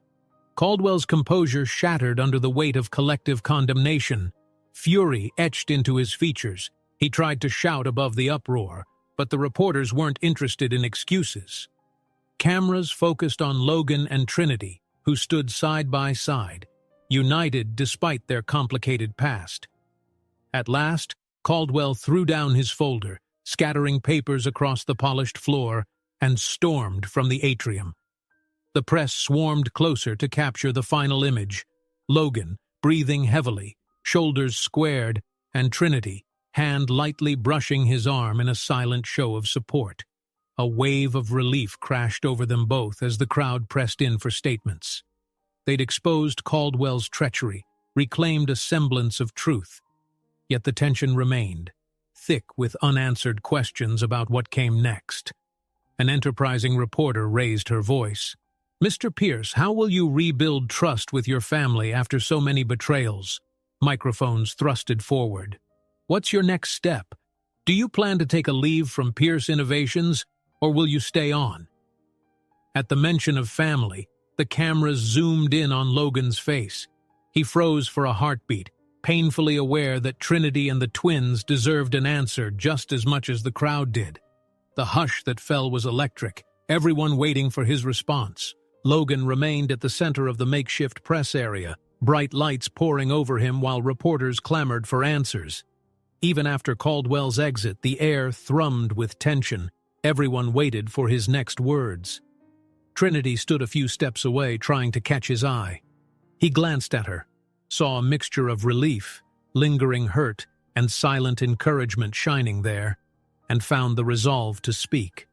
Caldwell's composure shattered under the weight of collective condemnation. Fury etched into his features. He tried to shout above the uproar, but the reporters weren't interested in excuses. Cameras focused on Logan and Trinity, who stood side by side, united despite their complicated past. At last, Caldwell threw down his folder, scattering papers across the polished floor, and stormed from the atrium. The press swarmed closer to capture the final image. Logan, breathing heavily, shoulders squared, and Trinity, hand lightly brushing his arm in a silent show of support. A wave of relief crashed over them both as the crowd pressed in for statements. They'd exposed Caldwell's treachery, reclaimed a semblance of truth. Yet the tension remained, thick with unanswered questions about what came next. An enterprising reporter raised her voice. "Mr. Pierce, how will you rebuild trust with your family after so many betrayals?" Microphones thrusted forward. "What's your next step? Do you plan to take a leave from Pierce Innovations, or will you stay on?" At the mention of family, the cameras zoomed in on Logan's face. He froze for a heartbeat, painfully aware that Trinity and the twins deserved an answer just as much as the crowd did. The hush that fell was electric, everyone waiting for his response. Logan remained at the center of the makeshift press area, bright lights pouring over him while reporters clamored for answers. Even after Caldwell's exit, the air thrummed with tension. Everyone waited for his next words. Trinity stood a few steps away, trying to catch his eye. He glanced at her, saw a mixture of relief, lingering hurt, and silent encouragement shining there, and found the resolve to speak.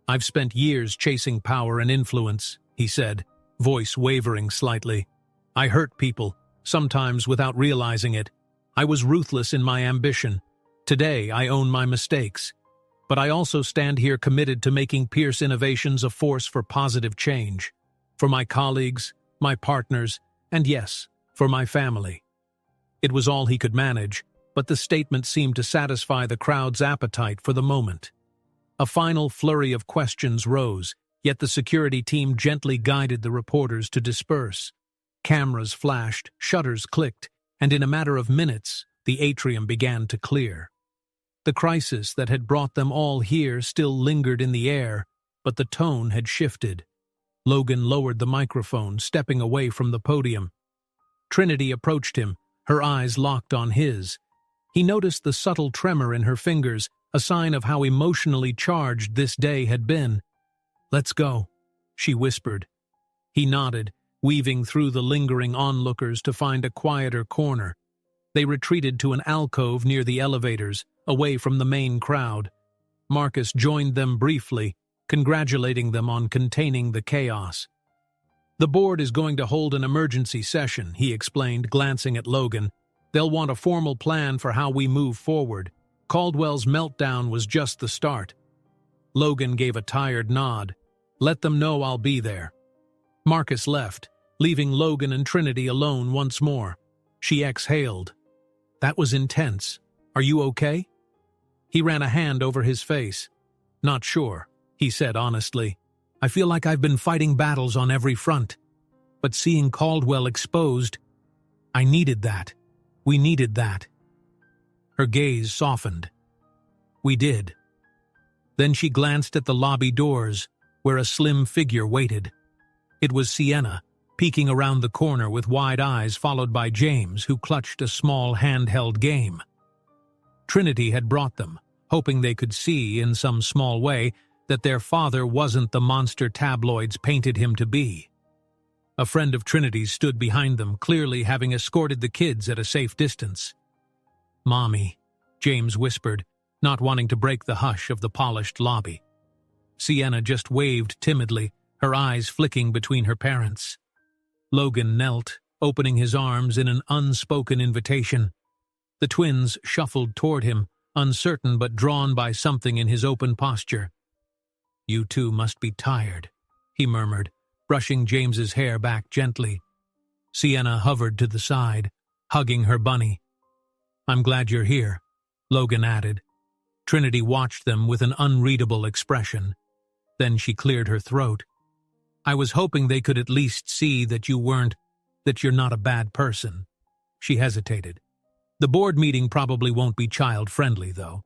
"I've spent years chasing power and influence," he said, voice wavering slightly. "I hurt people, sometimes without realizing it. I was ruthless in my ambition. Today, I own my mistakes. But I also stand here committed to making Pierce Innovations a force for positive change. For my colleagues, my partners, and yes, for my family." It was all he could manage, but the statement seemed to satisfy the crowd's appetite for the moment. A final flurry of questions rose, yet the security team gently guided the reporters to disperse. Cameras flashed, shutters clicked, and in a matter of minutes, the atrium began to clear. The crisis that had brought them all here still lingered in the air, but the tone had shifted. Logan lowered the microphone, stepping away from the podium. Trinity approached him, her eyes locked on his. He noticed the subtle tremor in her fingers, a sign of how emotionally charged this day had been. "Let's go," she whispered. He nodded, weaving through the lingering onlookers to find a quieter corner. They retreated to an alcove near the elevators, away from the main crowd. Marcus joined them briefly, congratulating them on containing the chaos. "The board is going to hold an emergency session," he explained, glancing at Logan. "They'll want a formal plan for how we move forward. Caldwell's meltdown was just the start." Logan gave a tired nod. "Let them know I'll be there." Marcus left, leaving Logan and Trinity alone once more. She exhaled. "That was intense. Are you okay?" He ran a hand over his face. "Not sure," he said honestly. "I feel like I've been fighting battles on every front. But seeing Caldwell exposed, I needed that. We needed that." Her gaze softened. "We did." Then she glanced at the lobby doors, where a slim figure waited. It was Sienna, peeking around the corner with wide eyes, followed by James, who clutched a small handheld game. Trinity had brought them, hoping they could see, in some small way, that their father wasn't the monster tabloids painted him to be. A friend of Trinity's stood behind them, clearly having escorted the kids at a safe distance. "Mommy," James whispered, not wanting to break the hush of the polished lobby. Sienna just waved timidly, her eyes flicking between her parents. Logan knelt, opening his arms in an unspoken invitation. The twins shuffled toward him, uncertain but drawn by something in his open posture. "You two must be tired," he murmured, brushing James's hair back gently. Sienna hovered to the side, hugging her bunny. "I'm glad you're here," Logan added. Trinity watched them with an unreadable expression. Then she cleared her throat. "I was hoping they could at least see that you're not a bad person." She hesitated. "The board meeting probably won't be child-friendly, though."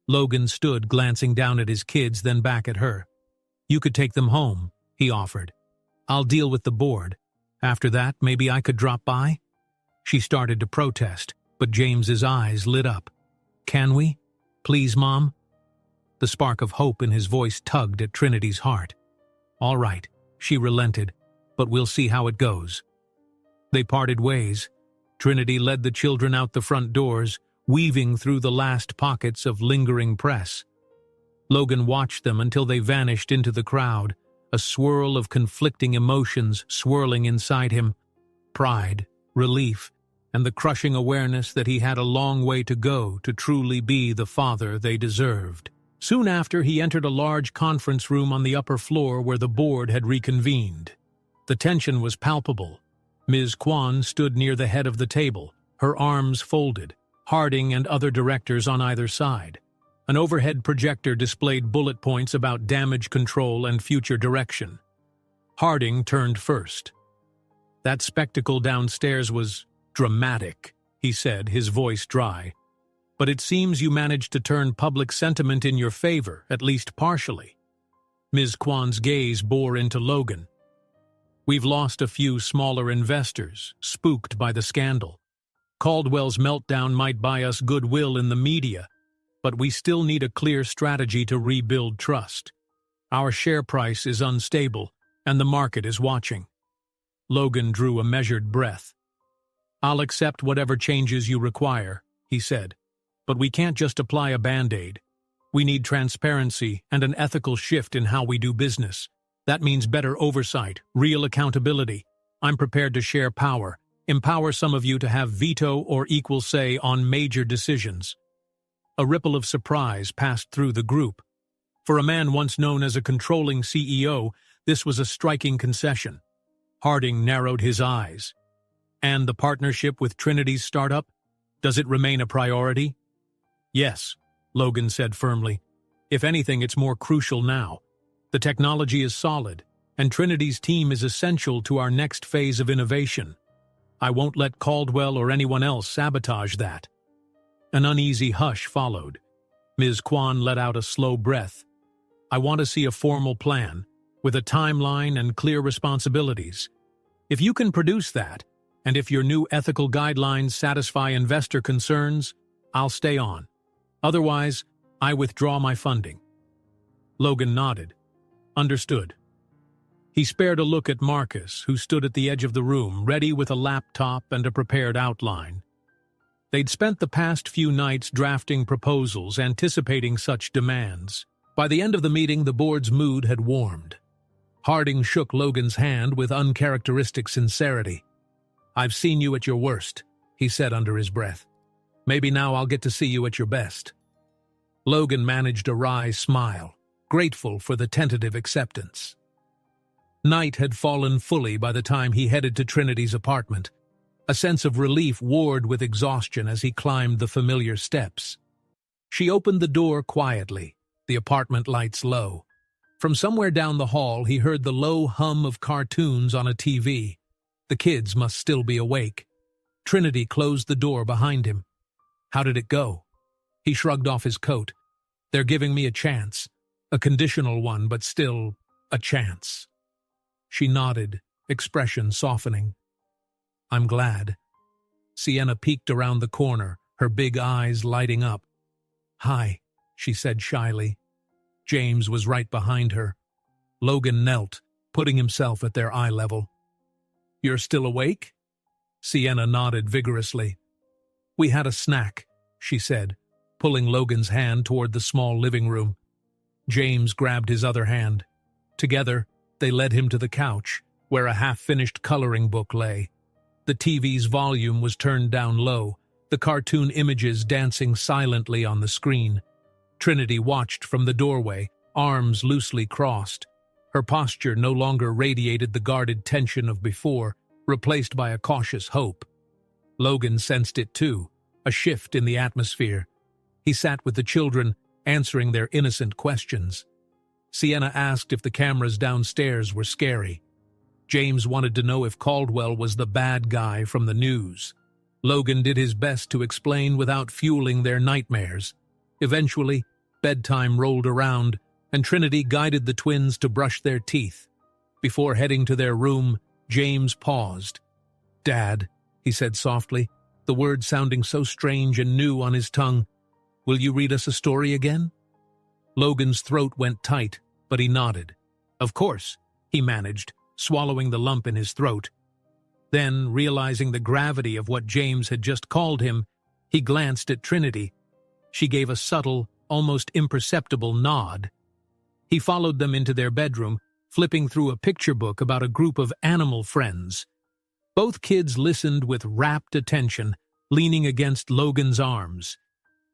Logan stood, glancing down at his kids, then back at her. "You could take them home," he offered. "I'll deal with the board. After that, maybe I could drop by?" She started to protest, but James's eyes lit up. "Can we? Please, Mom?" The spark of hope in his voice tugged at Trinity's heart. "All right," she relented, "but we'll see how it goes." They parted ways. Trinity led the children out the front doors, weaving through the last pockets of lingering press. Logan watched them until they vanished into the crowd, a swirl of conflicting emotions swirling inside him: pride, relief, and the crushing awareness that he had a long way to go to truly be the father they deserved. Soon after, he entered a large conference room on the upper floor where the board had reconvened. The tension was palpable. Ms. Kwan stood near the head of the table, her arms folded, Harding and other directors on either side. An overhead projector displayed bullet points about damage control and future direction. Harding turned first. "That spectacle downstairs was dramatic," he said, his voice dry. "But it seems you managed to turn public sentiment in your favor, at least partially." Ms. Kwan's gaze bore into Logan. "We've lost a few smaller investors, spooked by the scandal. Caldwell's meltdown might buy us goodwill in the media, but we still need a clear strategy to rebuild trust. Our share price is unstable, and the market is watching." Logan drew a measured breath. "I'll accept whatever changes you require," he said. "But we can't just apply a Band-Aid. We need transparency and an ethical shift in how we do business. That means better oversight, real accountability. I'm prepared to share power, empower some of you to have veto or equal say on major decisions." A ripple of surprise passed through the group. For a man once known as a controlling CEO, this was a striking concession. Harding narrowed his eyes. "And the partnership with Trinity's startup? Does it remain a priority?" "Yes," Logan said firmly. "If anything, it's more crucial now. The technology is solid, and Trinity's team is essential to our next phase of innovation. I won't let Caldwell or anyone else sabotage that." An uneasy hush followed. Ms. Kwan let out a slow breath. "I want to see a formal plan, with a timeline and clear responsibilities. If you can produce that, and if your new ethical guidelines satisfy investor concerns, I'll stay on. Otherwise, I withdraw my funding." Logan nodded. Understood. He spared a look at Marcus, who stood at the edge of the room, ready with a laptop and a prepared outline. They'd spent the past few nights drafting proposals, anticipating such demands. By the end of the meeting, the board's mood had warmed. Harding shook Logan's hand with uncharacteristic sincerity. "I've seen you at your worst," he said under his breath. "Maybe now I'll get to see you at your best." Logan managed a wry smile, grateful for the tentative acceptance. Night had fallen fully by the time he headed to Trinity's apartment. A sense of relief warred with exhaustion as he climbed the familiar steps. She opened the door quietly, the apartment lights low. From somewhere down the hall, he heard the low hum of cartoons on a TV. The kids must still be awake. Trinity closed the door behind him. How did it go? He shrugged off his coat. "They're giving me a chance. A conditional one, but still a chance." She nodded, expression softening. "I'm glad." Sienna peeked around the corner, her big eyes lighting up. "Hi," she said shyly. James was right behind her. Logan knelt, putting himself at their eye level. "You're still awake?" Sienna nodded vigorously. "We had a snack," she said, pulling Logan's hand toward the small living room. James grabbed his other hand. Together, they led him to the couch, where a half-finished coloring book lay. The TV's volume was turned down low, the cartoon images dancing silently on the screen. Trinity watched from the doorway, arms loosely crossed. Her posture no longer radiated the guarded tension of before, replaced by a cautious hope. Logan sensed it too, a shift in the atmosphere. He sat with the children, answering their innocent questions. Sienna asked if the cameras downstairs were scary. James wanted to know if Caldwell was the bad guy from the news. Logan did his best to explain without fueling their nightmares. Eventually, bedtime rolled around, and Trinity guided the twins to brush their teeth. Before heading to their room, James paused. "Dad," he said softly, the words sounding so strange and new on his tongue, "will you read us a story again?" Logan's throat went tight, but he nodded. "Of course," he managed, swallowing the lump in his throat. Then, realizing the gravity of what James had just called him, he glanced at Trinity. She gave a subtle, almost imperceptible nod. He followed them into their bedroom, flipping through a picture book about a group of animal friends. Both kids listened with rapt attention, leaning against Logan's arms.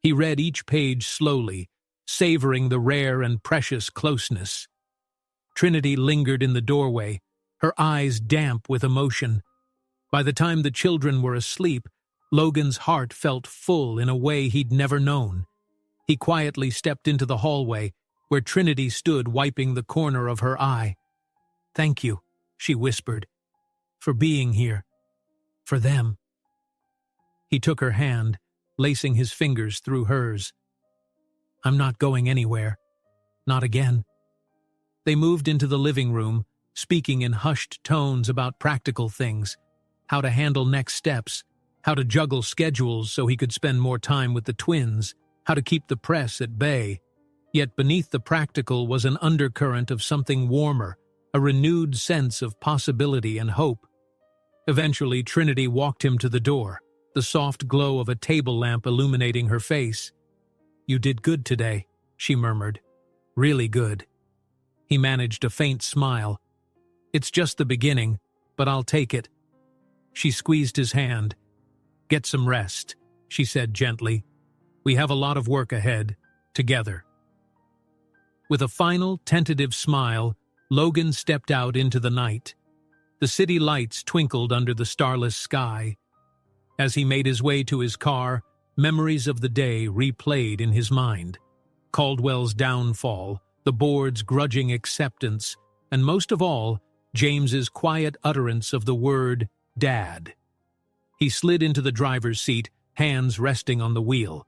He read each page slowly, savoring the rare and precious closeness. Trinity lingered in the doorway, her eyes damp with emotion. By the time the children were asleep, Logan's heart felt full in a way he'd never known. He quietly stepped into the hallway, where Trinity stood wiping the corner of her eye. "Thank you," she whispered, "for being here. For them." He took her hand, lacing his fingers through hers. "I'm not going anywhere. Not again." They moved into the living room, speaking in hushed tones about practical things, how to handle next steps, how to juggle schedules so he could spend more time with the twins, how to keep the press at bay. Yet beneath the practical was an undercurrent of something warmer, a renewed sense of possibility and hope. Eventually, Trinity walked him to the door, the soft glow of a table lamp illuminating her face. "You did good today," she murmured. "Really good." He managed a faint smile. "It's just the beginning, but I'll take it." She squeezed his hand. "Get some rest," she said gently. "We have a lot of work ahead, together." With a final, tentative smile, Logan stepped out into the night. The city lights twinkled under the starless sky. As he made his way to his car, memories of the day replayed in his mind. Caldwell's downfall, the board's grudging acceptance, and most of all, James's quiet utterance of the word "Dad." He slid into the driver's seat, hands resting on the wheel.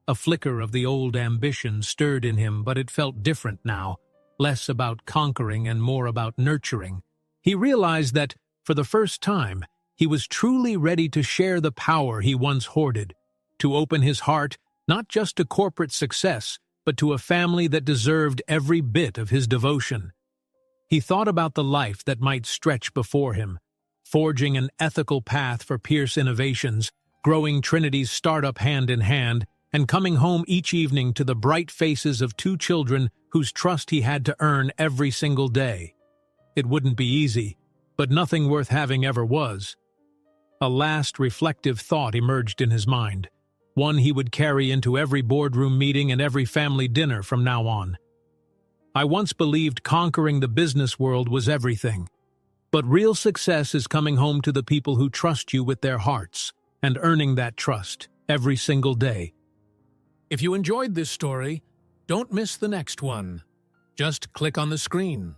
A flicker of the old ambition stirred in him, but it felt different now, less about conquering and more about nurturing. He realized that, for the first time, he was truly ready to share the power he once hoarded, to open his heart not just to corporate success, but to a family that deserved every bit of his devotion. He thought about the life that might stretch before him, forging an ethical path for Pierce Innovations, growing Trinity's startup hand in hand, and coming home each evening to the bright faces of two children whose trust he had to earn every single day. It wouldn't be easy, but nothing worth having ever was. A last reflective thought emerged in his mind, one he would carry into every boardroom meeting and every family dinner from now on. I once believed conquering the business world was everything, but real success is coming home to the people who trust you with their hearts and earning that trust every single day. If you enjoyed this story, don't miss the next one. Just click on the screen